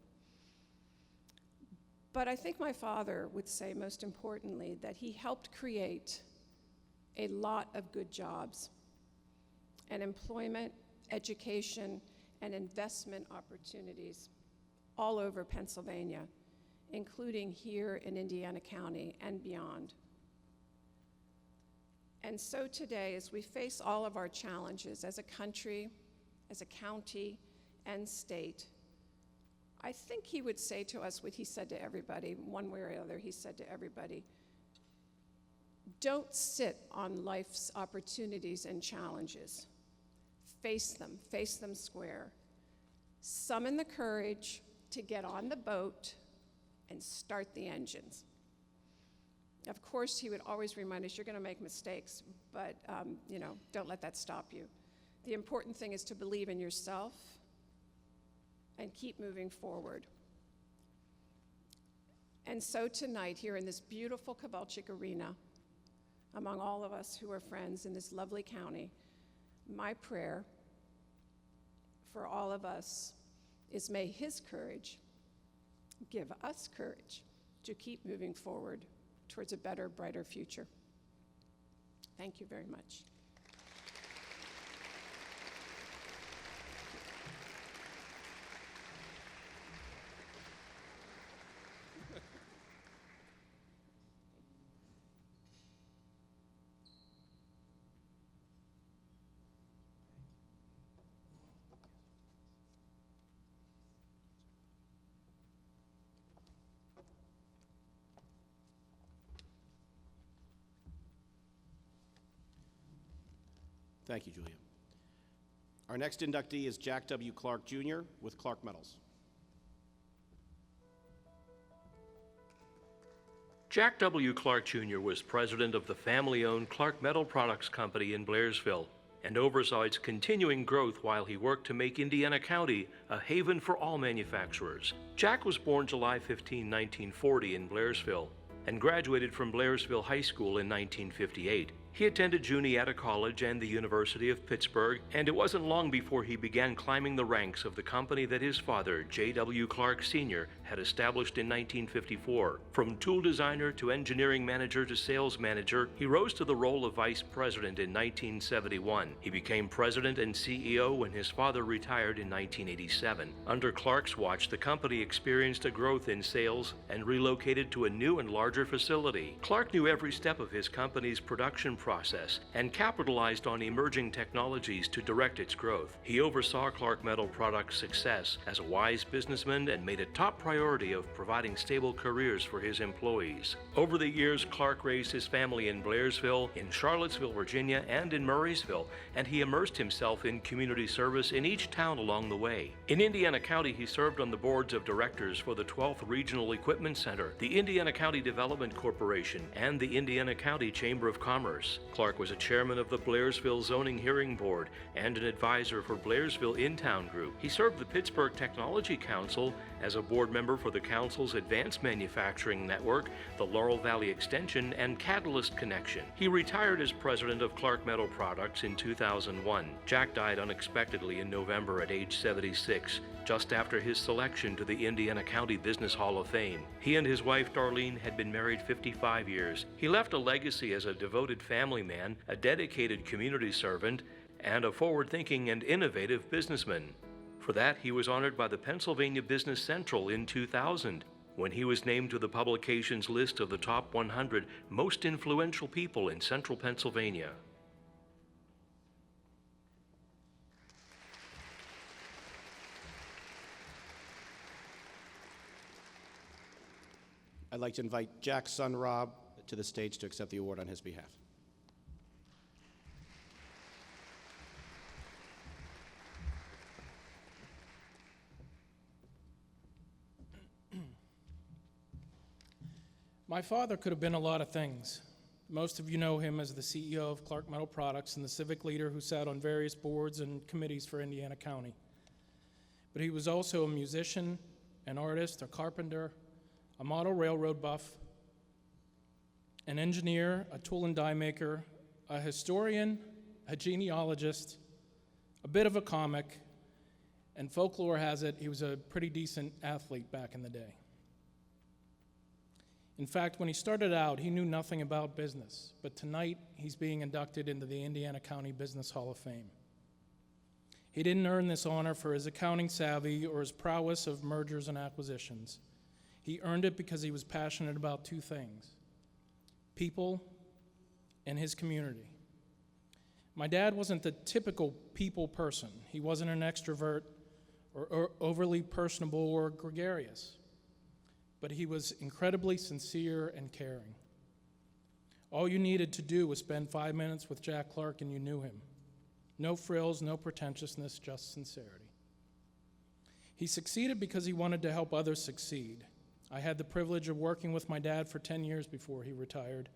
[SPEAKER 7] But I think my father would say, most importantly, that he helped create a lot of good jobs and employment, education, and investment opportunities all over Pennsylvania, including here in Indiana County and beyond. And so today, as we face all of our challenges as a country, as a county, and state, I think he would say to us what he said to everybody, one way or another, he said to everybody, don't sit on life's opportunities and challenges. Face them square. Summon the courage to get on the boat and start the engines. Of course, he would always remind us, you're going to make mistakes, but don't let that stop you. The important thing is to believe in yourself and keep moving forward. And so tonight, here in this beautiful Kovalchik Arena, among all of us who are friends in this lovely county, my prayer for all of us is may his courage give us courage to keep moving forward towards a better, brighter future. Thank you very much.
[SPEAKER 1] Thank you, Julia. Our next inductee is Jack W. Clark, Jr. with Clark Medals.
[SPEAKER 3] Jack W. Clark Jr. was president of the family-owned Clark Metal Products Company in Blairsville and oversaw its continuing growth while he worked to make Indiana County a haven for all manufacturers. Jack was born July 15, 1940 in Blairsville and graduated from Blairsville High School in 1958. He attended Juniata College and the University of Pittsburgh, and it wasn't long before he began climbing the ranks of the company that his father, J.W. Clark Sr., had established in 1954. From tool designer to engineering manager to sales manager, he rose to the role of vice president in 1971. He became president and CEO when his father retired in 1987. Under Clark's watch, the company experienced a growth in sales and relocated to a new and larger facility. Clark knew every step of his company's production process and capitalized on emerging technologies to direct its growth. He oversaw Clark Metal Products' success as a wise businessman and made a top priority of providing stable careers for his employees. Over the years, Clark raised his family in Blairsville, in Charlottesville, Virginia, and in Murraysville, and he immersed himself in community service in each town along the way. In Indiana County, he served on the boards of directors for the 12th Regional Equipment Center, the Indiana County Development Corporation, and the Indiana County Chamber of Commerce. Clark was a chairman of the Blairsville Zoning Hearing Board and an advisor for Blairsville In-Town Group. He served the Pittsburgh Technology Council as a board member for the council's Advanced Manufacturing Network, the Laurel Valley Extension, and Catalyst Connection. He retired as president of Clark Metal Products in 2001. Jack died unexpectedly in November at age 76, just after his selection to the Indiana County Business Hall of Fame. He and his wife Darlene had been married 55 years. He left a legacy as a devoted family man, a dedicated community servant, and a forward-thinking and innovative businessman. For that, he was honored by the Pennsylvania Business Central in 2000, when he was named to the publication's list of the top 100 most influential people in central Pennsylvania.
[SPEAKER 1] I'd like to invite Jack's son, Rob, to the stage to accept the award on his behalf.
[SPEAKER 8] My father could have been a lot of things. Most of you know him as the CEO of Clark Metal Products and the civic leader who sat on various boards and committees for Indiana County. But he was also a musician, an artist, a carpenter, a model railroad buff, an engineer, a tool and die maker, a historian, a genealogist, a bit of a comic, and folklore has it he was a pretty decent athlete back in the day. In fact, when he started out, he knew nothing about business, but tonight he's being inducted into the Indiana County Business Hall of Fame. He didn't earn this honor for his accounting savvy or his prowess of mergers and acquisitions. He earned it because he was passionate about two things: people and his community. My dad wasn't the typical people person. He wasn't an extrovert or overly personable or gregarious, but he was incredibly sincere and caring. All you needed to do was spend 5 minutes with Jack Clark and you knew him. No frills, no pretentiousness, just sincerity. He succeeded because he wanted to help others succeed. I had the privilege of working with my dad for 10 years before he retired.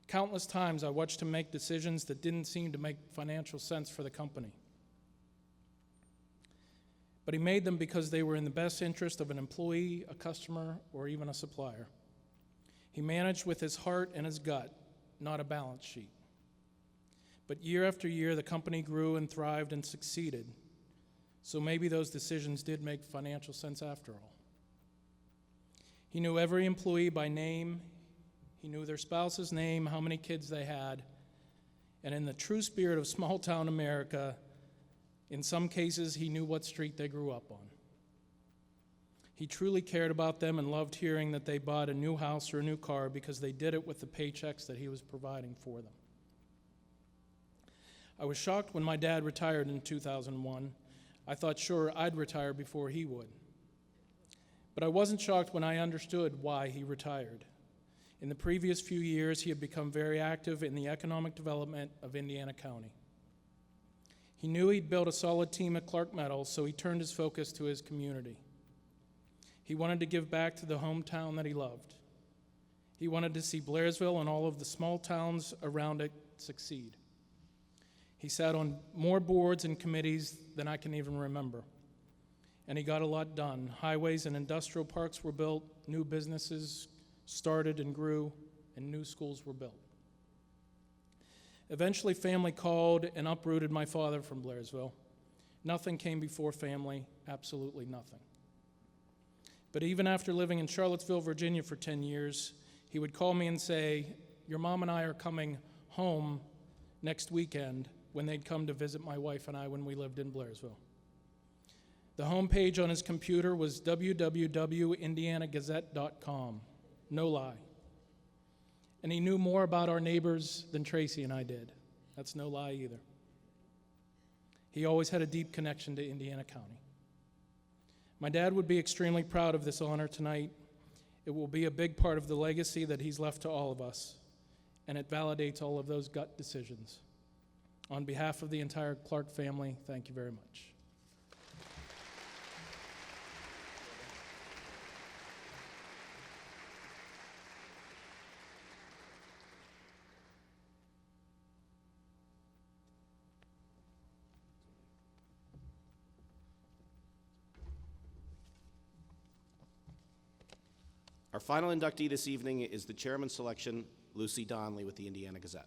[SPEAKER 8] Countless times I watched him make decisions that didn't seem to make financial sense for the company. But he made them because they were in the best interest of an employee, a customer, or even a supplier. He managed with his heart and his gut, not a balance sheet. But year after year, the company grew and thrived and succeeded. So maybe those decisions did make financial sense after all. He knew every employee by name. He knew their spouse's name, how many kids they had. And in the true spirit of small-town America, in some cases, he knew what street they grew up on. He truly cared about them and loved hearing that they bought a new house or a new car because they did it with the paychecks that he was providing for them. I was shocked when my dad retired in 2001. I thought sure I'd retire before he would. But I wasn't shocked when I understood why he retired. In the previous few years, he had become very active in the economic development of Indiana County. He knew he'd built a solid team at Clark Metal, so he turned his focus to his community. He wanted to give back to the hometown that he loved. He wanted to see Blairsville and all of the small towns around it succeed. He sat on more boards and committees than I can even remember. And he got a lot done. Highways and industrial parks were built, new businesses started and grew, and new schools were built. Eventually, family called and uprooted my father from Blairsville. Nothing came before family, absolutely nothing. But even after living in Charlottesville, Virginia for 10 years, he would call me and say, "Your mom and I are coming home next weekend," when they'd come to visit my wife and I when we lived in Blairsville. The homepage on his computer was www.indianagazette.com. No lie. And he knew more about our neighbors than Tracy and I did. That's no lie either. He always had a deep connection to Indiana County. My dad would be extremely proud of this honor tonight. It will be a big part of the legacy that he's left to all of us, and it validates all of those gut decisions. On behalf of the entire Clark family, thank you very much.
[SPEAKER 1] Our final inductee this evening is the chairman's selection, Lucy Donnelly with the Indiana Gazette.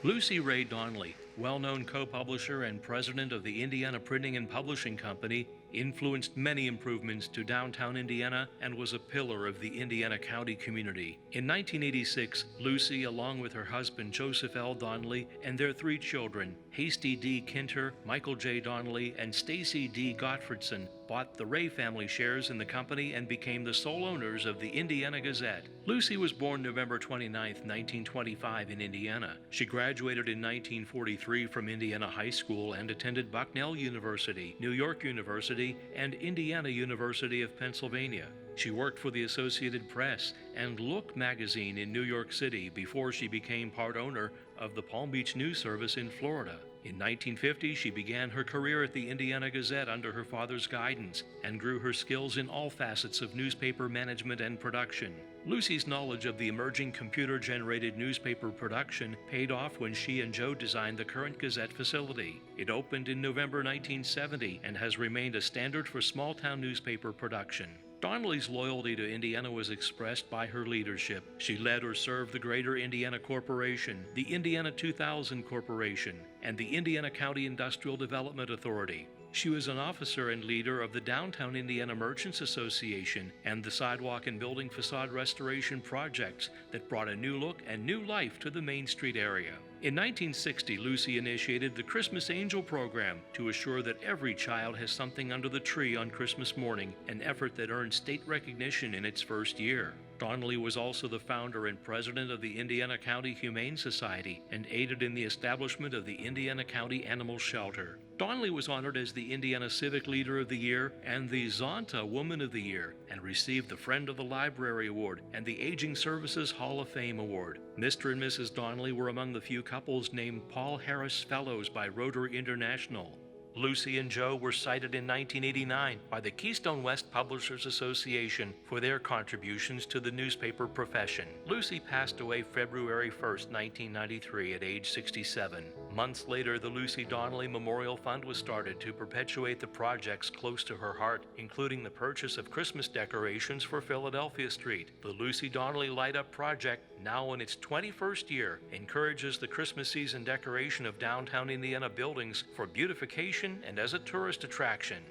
[SPEAKER 3] Lucy Ray Donnelly, well-known co-publisher and president of the Indiana Printing and Publishing Company, influenced many improvements to downtown Indiana and was a pillar of the Indiana County community. In 1986, Lucy, along with her husband Joseph L. Donnelly and their 3 children, Hasty D. Kinter, Michael J. Donnelly, and Stacy D. Gottfredson, bought the Ray family shares in the company and became the sole owners of the Indiana Gazette. Lucy was born November 29, 1925 in Indiana. She graduated in 1943 from Indiana High School and attended Bucknell University, New York University, and Indiana University of Pennsylvania. She worked for the Associated Press and Look magazine in New York City before she became part owner of the Palm Beach News Service in Florida. In 1950, she began her career at the Indiana Gazette under her father's guidance and grew her skills in all facets of newspaper management and production. Lucy's knowledge of the emerging computer-generated newspaper production paid off when she and Joe designed the current Gazette facility. It opened in November 1970 and has remained a standard for small-town newspaper production. Donnelly's loyalty to Indiana was expressed by her leadership. She led or served the Greater Indiana Corporation, the Indiana 2000 Corporation, and the Indiana County Industrial Development Authority. She was an officer and leader of the Downtown Indiana Merchants Association and the sidewalk and building facade restoration projects that brought a new look and new life to the Main Street area. In 1960, Lucy initiated the Christmas Angel program to assure that every child has something under the tree on Christmas morning, an effort that earned state recognition in its first year. Donnelly was also the founder and president of the Indiana County Humane Society and aided in the establishment of the Indiana County Animal Shelter. Donnelly was honored as the Indiana Civic Leader of the Year and the Zonta Woman of the Year and received the Friend of the Library Award and the Aging Services Hall of Fame Award. Mr. and Mrs. Donnelly were among the few couples named Paul Harris Fellows by Rotary International. Lucy and Joe were cited in 1989 by the Keystone West Publishers Association for their contributions to the newspaper profession. Lucy passed away February 1, 1993 at age 67. Months later, the Lucy Donnelly Memorial Fund was started to perpetuate the projects close to her heart, including the purchase of Christmas decorations for Philadelphia Street. The Lucy Donnelly Light Up Project, now in its 21st year, encourages the Christmas season decoration of downtown Indiana buildings for beautification and as a tourist attraction.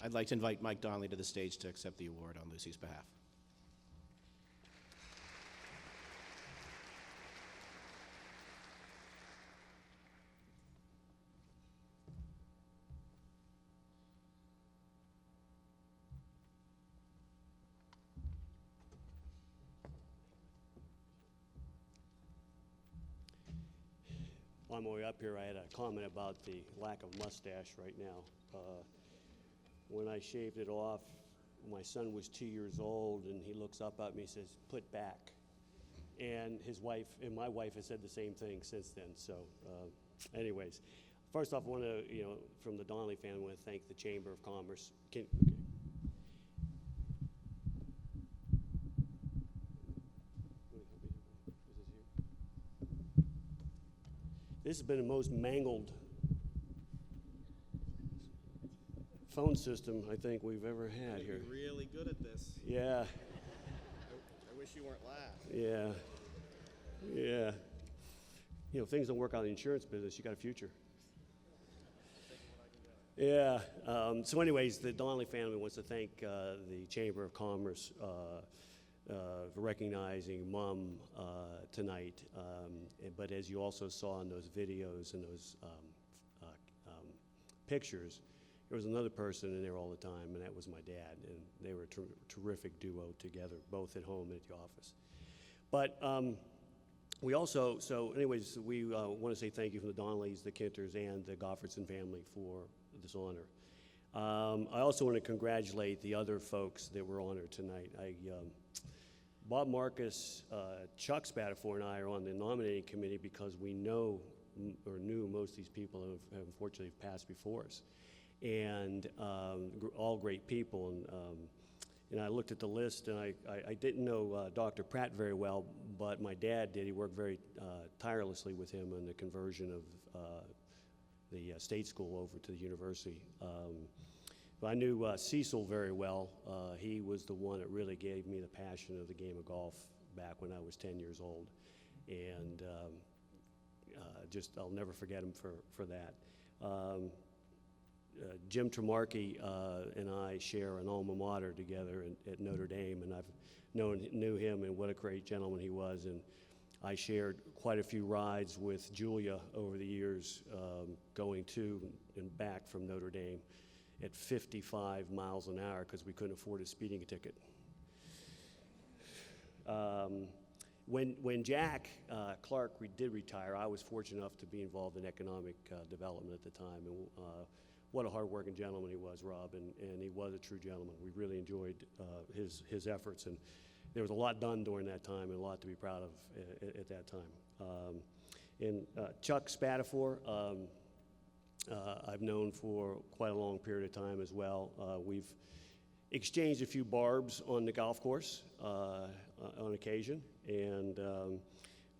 [SPEAKER 1] I'd like to invite Mike Donnelly to the stage to accept the award on Lucy's behalf.
[SPEAKER 9] On my way up here, I had a comment about the lack of mustache right now. When I shaved it off, my son was 2 years old, and he looks up at me and says, "Put back." And his wife and my wife has said the same thing since then. So, anyways, first off, I want to, from the Donnelly family, I want to thank the Chamber of Commerce. Okay. This has been the most mangled phone system I think we've ever had here.
[SPEAKER 1] You're really good at this.
[SPEAKER 9] Yeah.
[SPEAKER 1] I wish you weren't last.
[SPEAKER 9] Yeah. Yeah. Things don't work out in the insurance business. You got a future. Yeah. So anyways, the Donnelly family wants to thank the Chamber of Commerce for recognizing Mom tonight. But as you also saw in those videos and those pictures, there was another person in there all the time, and that was my dad. And they were a terrific duo together, both at home and at the office. But we also, we want to say thank you from the Donnellys, the Kinters, and the Goffredson family for this honor. I also want to congratulate the other folks that were honored tonight. Bob Marcus, Chuck Spatafor, and I are on the nominating committee because we know or knew most of these people have unfortunately passed before us. And all great people. And I looked at the list, and I didn't know Dr. Pratt very well, but my dad did. He worked very tirelessly with him on the conversion of the state school over to the university. But I knew Cecil very well. He was the one that really gave me the passion of the game of golf back when I was 10 years old. And I'll never forget him for that. Jim Tremarchi and I share an alma mater together at Notre Dame, and I've knew him, and what a great gentleman he was. And I shared quite a few rides with Julia over the years, going to and back from Notre Dame at 55 miles an hour because we couldn't afford a speeding ticket. When Jack Clark did retire, I was fortunate enough to be involved in economic development at the time. And what a hard-working gentleman he was, Rob, and he was a true gentleman. We really enjoyed his efforts, and there was a lot done during that time and a lot to be proud of at that time. And Chuck Spatafor, I've known for quite a long period of time as well. We've exchanged a few barbs on the golf course on occasion, and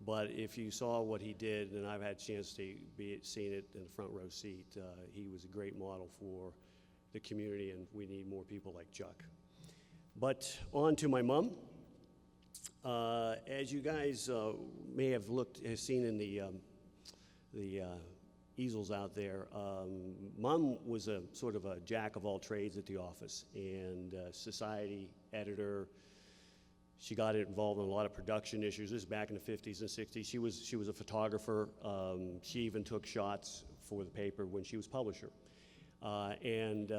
[SPEAKER 9] but if you saw what he did, and I've had a chance to seeing it in the front row seat, he was a great model for the community, and we need more people like Chuck. But on to my mom. As you guys may have seen in the easels out there, Mom was a sort of a jack of all trades at the office, and society editor. She got involved in a lot of production issues. This is back in the 50s and 60s. She was a photographer. She even took shots for the paper when she was publisher. And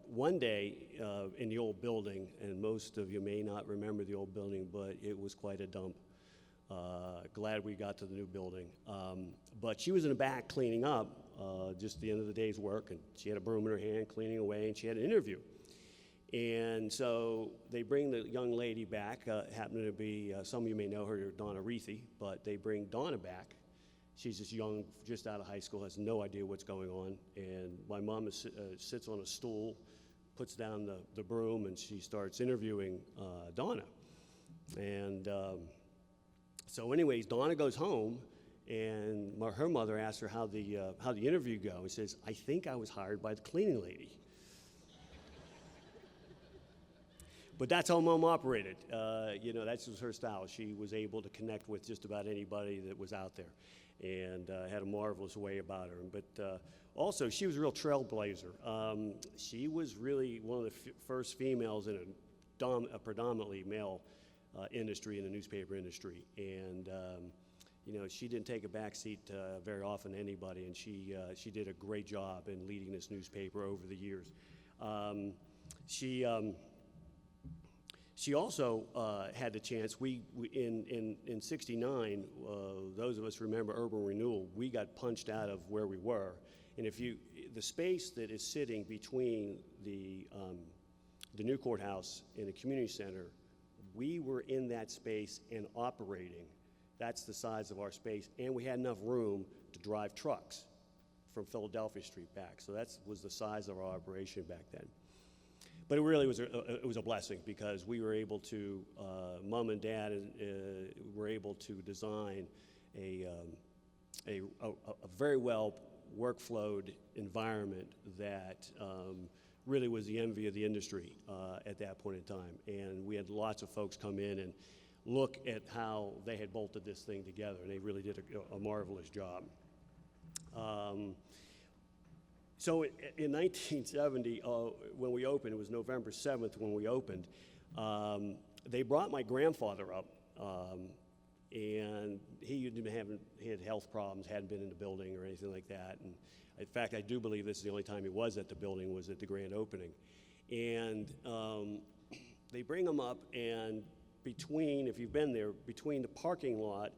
[SPEAKER 9] one day in the old building, and most of you may not remember the old building, but it was quite a dump. Glad we got to the new building. But she was in the back cleaning up, just the end of the day's work, and she had a broom in her hand cleaning away, and she had an interview. And so they bring the young lady back, happened to be, some of you may know her, Donna Reethy, but they bring Donna back. She's just young, just out of high school, has no idea what's going on. And my mom sits on a stool, puts down the broom, and she starts interviewing Donna. And so anyways, Donna goes home, and her mother asks her how the interview go. She says, "I think I was hired by the cleaning lady." But that's how Mom operated. That was her style. She was able to connect with just about anybody that was out there, and had a marvelous way about her. But also, she was a real trailblazer. She was really one of the first females in a predominantly male industry, in the newspaper industry. And she didn't take a backseat very often to anybody, and she did a great job in leading this newspaper over the years. She also had the chance. In '69, those of us remember Urban Renewal. We got punched out of where we were, and the space that is sitting between the new courthouse and the community center, we were in that space and operating That's the size of our space, and we had enough room to drive trucks from Philadelphia Street back. So that was the size of our operation back then. But it really was a blessing because we were able to, Mom and Dad were able to design a very well workflowed environment that really was the envy of the industry at that point in time. And we had lots of folks come in and look at how they had bolted this thing together, and they really did a marvelous job. So in 1970, when we opened, it was November 7th when we opened, they brought my grandfather up, and he had health problems, hadn't been in the building or anything like that. And in fact, I do believe this is the only time he was at the building, was at the grand opening. And they bring him up, and between, if you've been there, between the parking lot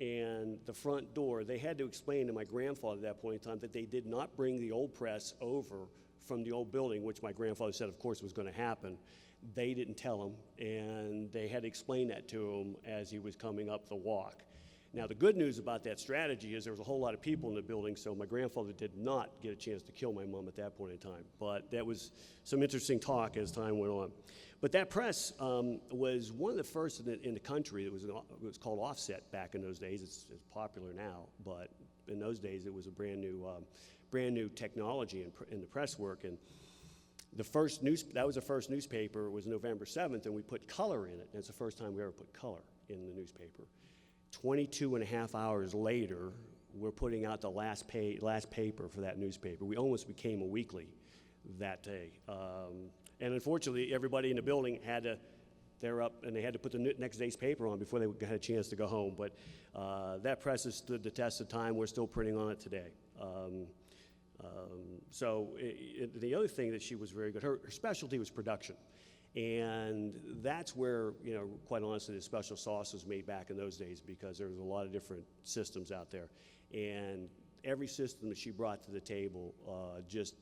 [SPEAKER 9] and the front door, they had to explain to my grandfather at that point in time that they did not bring the old press over from the old building, which my grandfather said, of course, was going to happen. They didn't tell him, and they had to explain that to him as he was coming up the walk. Now, the good news about that strategy is there was a whole lot of people in the building, so my grandfather did not get a chance to kill my mom at that point in time. But that was some interesting talk as time went on. But that press was one of the first in the country. It was called offset back in those days. It's popular now, but in those days it was a brand new technology in the press work. And that was the first newspaper. It was November 7th, and we put color in it. And it's the first time we ever put color in the newspaper. 22 and a half hours later, we're putting out the last paper for that newspaper. We almost became a weekly that day. And unfortunately, everybody in the building they're up, and they had to put the next day's paper on before they had a chance to go home. But that press has stood the test of time. We're still printing on it today. The other thing that she was very good, her specialty was production. And that's where, quite honestly, the special sauce was made back in those days, because there was a lot of different systems out there. And every system that she brought to the table just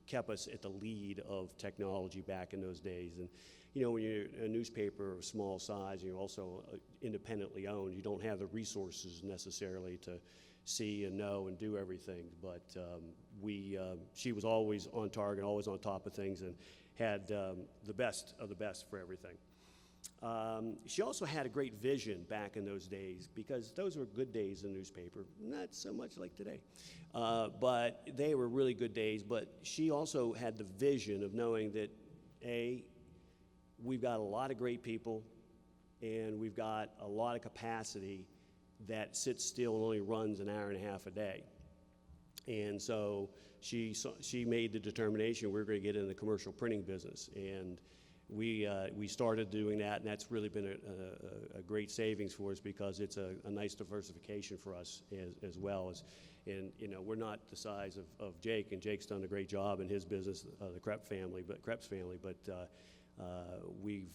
[SPEAKER 9] kept us at the lead of technology back in those days. And, when you're a newspaper of small size, and you're also independently owned, you don't have the resources necessarily to see and know and do everything. But she was always on target, always on top of things, and had the best of the best for everything. She also had a great vision back in those days, because those were good days in the newspaper, not so much like today. But they were really good days. But she also had the vision of knowing that, we've got a lot of great people, and we've got a lot of capacity that sits still and only runs an hour and a half a day. And so she made the determination we were going to get in the commercial printing business, and we started doing that, and that's really been a great savings for us, because it's a nice diversification for us as well. And we're not the size of Jake, and Jake's done a great job in his business, the Krebs family, but we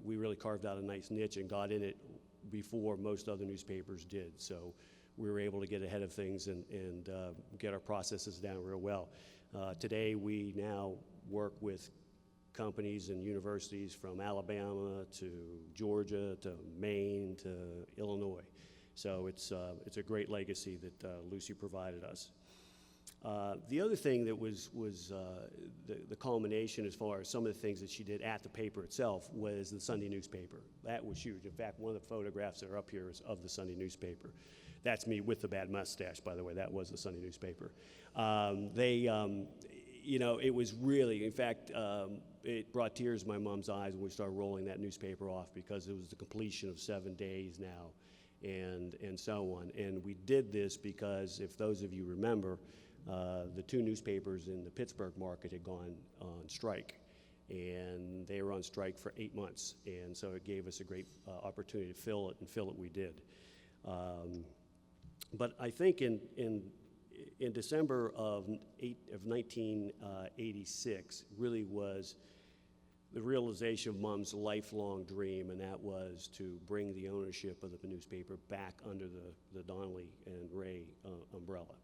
[SPEAKER 9] really carved out a nice niche and got in it before most other newspapers did. So we were able to get ahead of things and get our processes down real well. Today, we now work with companies and universities from Alabama to Georgia to Maine to Illinois. So it's a great legacy that Lucy provided us. The other thing that was the culmination, as far as some of the things that she did at the paper itself, was the Sunday newspaper. That was huge. In fact, one of the photographs that are up here is of the Sunday newspaper. That's me with the bad mustache, by the way. That was the Sunday newspaper. It was really, in fact, it brought tears to my mom's eyes when we started rolling that newspaper off, because it was the completion of 7 days now, and so on. And we did this because, if those of you remember, the 2 newspapers in the Pittsburgh market had gone on strike, and they were on strike for 8 months. And so it gave us a great opportunity to fill it, and fill it we did. But I think in December of 1986 really was the realization of Mom's lifelong dream, and that was to bring the ownership of the newspaper back under the Donnelly and Ray umbrella.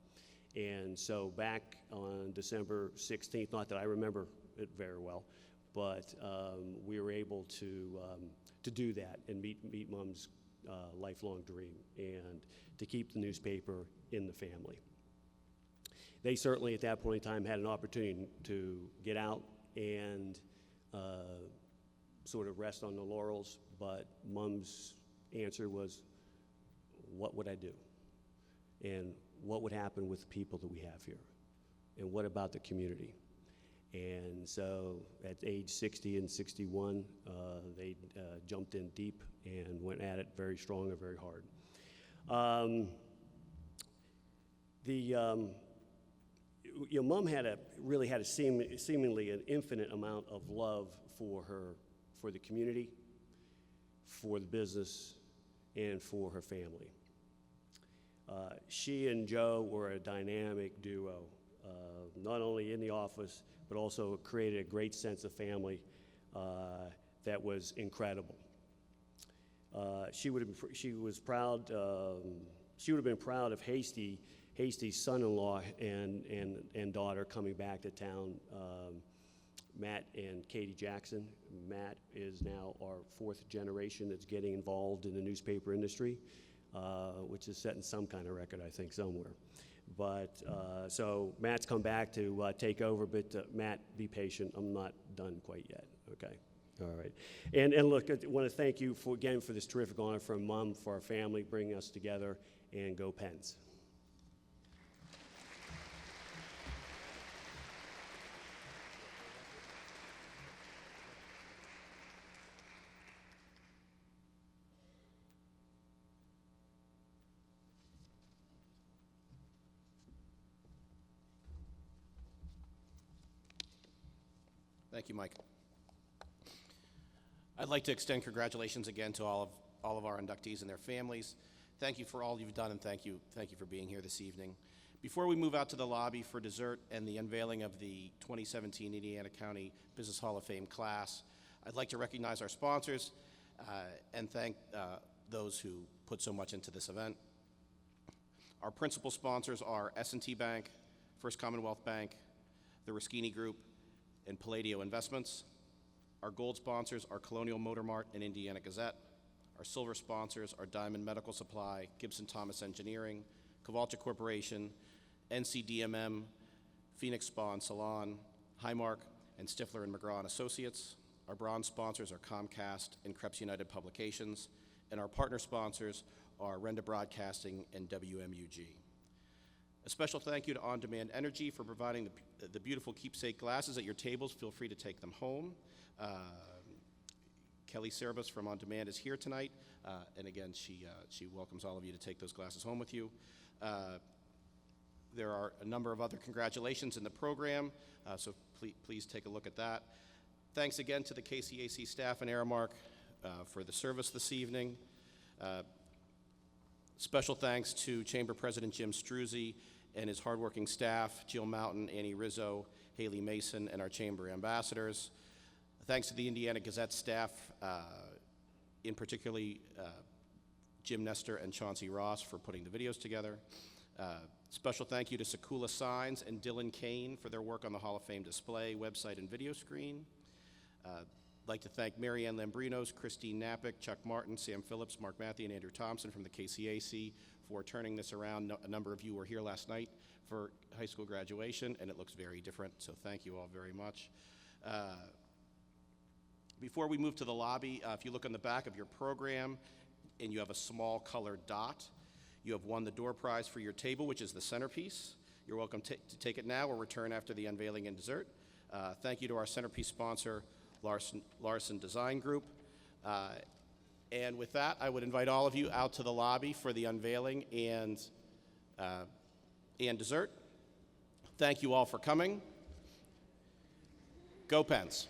[SPEAKER 9] And so back on December 16th, not that I remember it very well, but we were able to do that and meet Mom's lifelong dream, and to keep the newspaper in the family. They certainly at that point in time had an opportunity to get out and sort of rest on the laurels, but Mom's answer was, what would I do? And what would happen with the people that we have here? And what about the community? And so at age 60 and 61, they jumped in deep and went at it very strong and very hard. Mom really had a seemingly an infinite amount of love for the community, for the business, and for her family. She and Joe were a dynamic duo, not only in the office, but also created a great sense of family that was incredible. She would have been proud of Hasty's son-in-law and daughter coming back to town, Matt and Katie Jackson. Matt is now our 4th generation that's getting involved in the newspaper industry, which is setting some kind of record, I think, somewhere. But so Matt's come back to take over, but Matt, be patient. I'm not done quite yet, okay? All right. And look, I want to thank you again for this terrific honor from Mom, for our family, bringing us together, and go Pens.
[SPEAKER 1] Thank you, Mike. I'd like to extend congratulations again to all of our inductees and their families. Thank you for all you've done, and thank you for being here this evening. Before we move out to the lobby for dessert and the unveiling of the 2017 Indiana County Business Hall of Fame class, I'd like to recognize our sponsors and thank those who put so much into this event. Our principal sponsors are S&T Bank, First Commonwealth Bank, the Ruschini Group, and Palladio Investments. Our gold sponsors are Colonial Motor Mart and Indiana Gazette. Our silver sponsors are Diamond Medical Supply, Gibson Thomas Engineering, Cavalcha Corporation, NCDMM, Phoenix Spa and Salon, Highmark, and Stifler and McGraw and Associates. Our bronze sponsors are Comcast and Krebs United Publications, and our partner sponsors are Renda Broadcasting and WMUG. A special thank you to On Demand Energy for providing the beautiful keepsake glasses at your tables. Feel free to take them home. Kelly Cerebus from On Demand is here tonight, and again, she welcomes all of you to take those glasses home with you. There are a number of other congratulations in the program, so please take a look at that. Thanks again to the KCAC staff and Aramark for the service this evening. Special thanks to Chamber President Jim Struzzi and his hardworking staff, Jill Mountain, Annie Rizzo, Haley Mason, and our Chamber ambassadors. Thanks to the Indiana Gazette staff, in particularly Jim Nestor and Chauncey Ross for putting the videos together. Special thank you to Sakula Signs and Dylan Kane for their work on the Hall of Fame display, website, and video screen. I'd like to thank Marianne Lambrinos, Christine Napick, Chuck Martin, Sam Phillips, Mark Matthew, and Andrew Thompson from the KCAC for turning this around. A number of you were here last night for high school graduation, and it looks very different, so thank you all very much. Before we move to the lobby, if you look on the back of your program and you have a small colored dot, you have won the door prize for your table, which is the centerpiece. You're welcome to take it now or return after the unveiling and dessert. Thank you to our centerpiece sponsor, Larson Design Group. And with that, I would invite all of you out to the lobby for the unveiling and dessert. Thank you all for coming. Go Pens.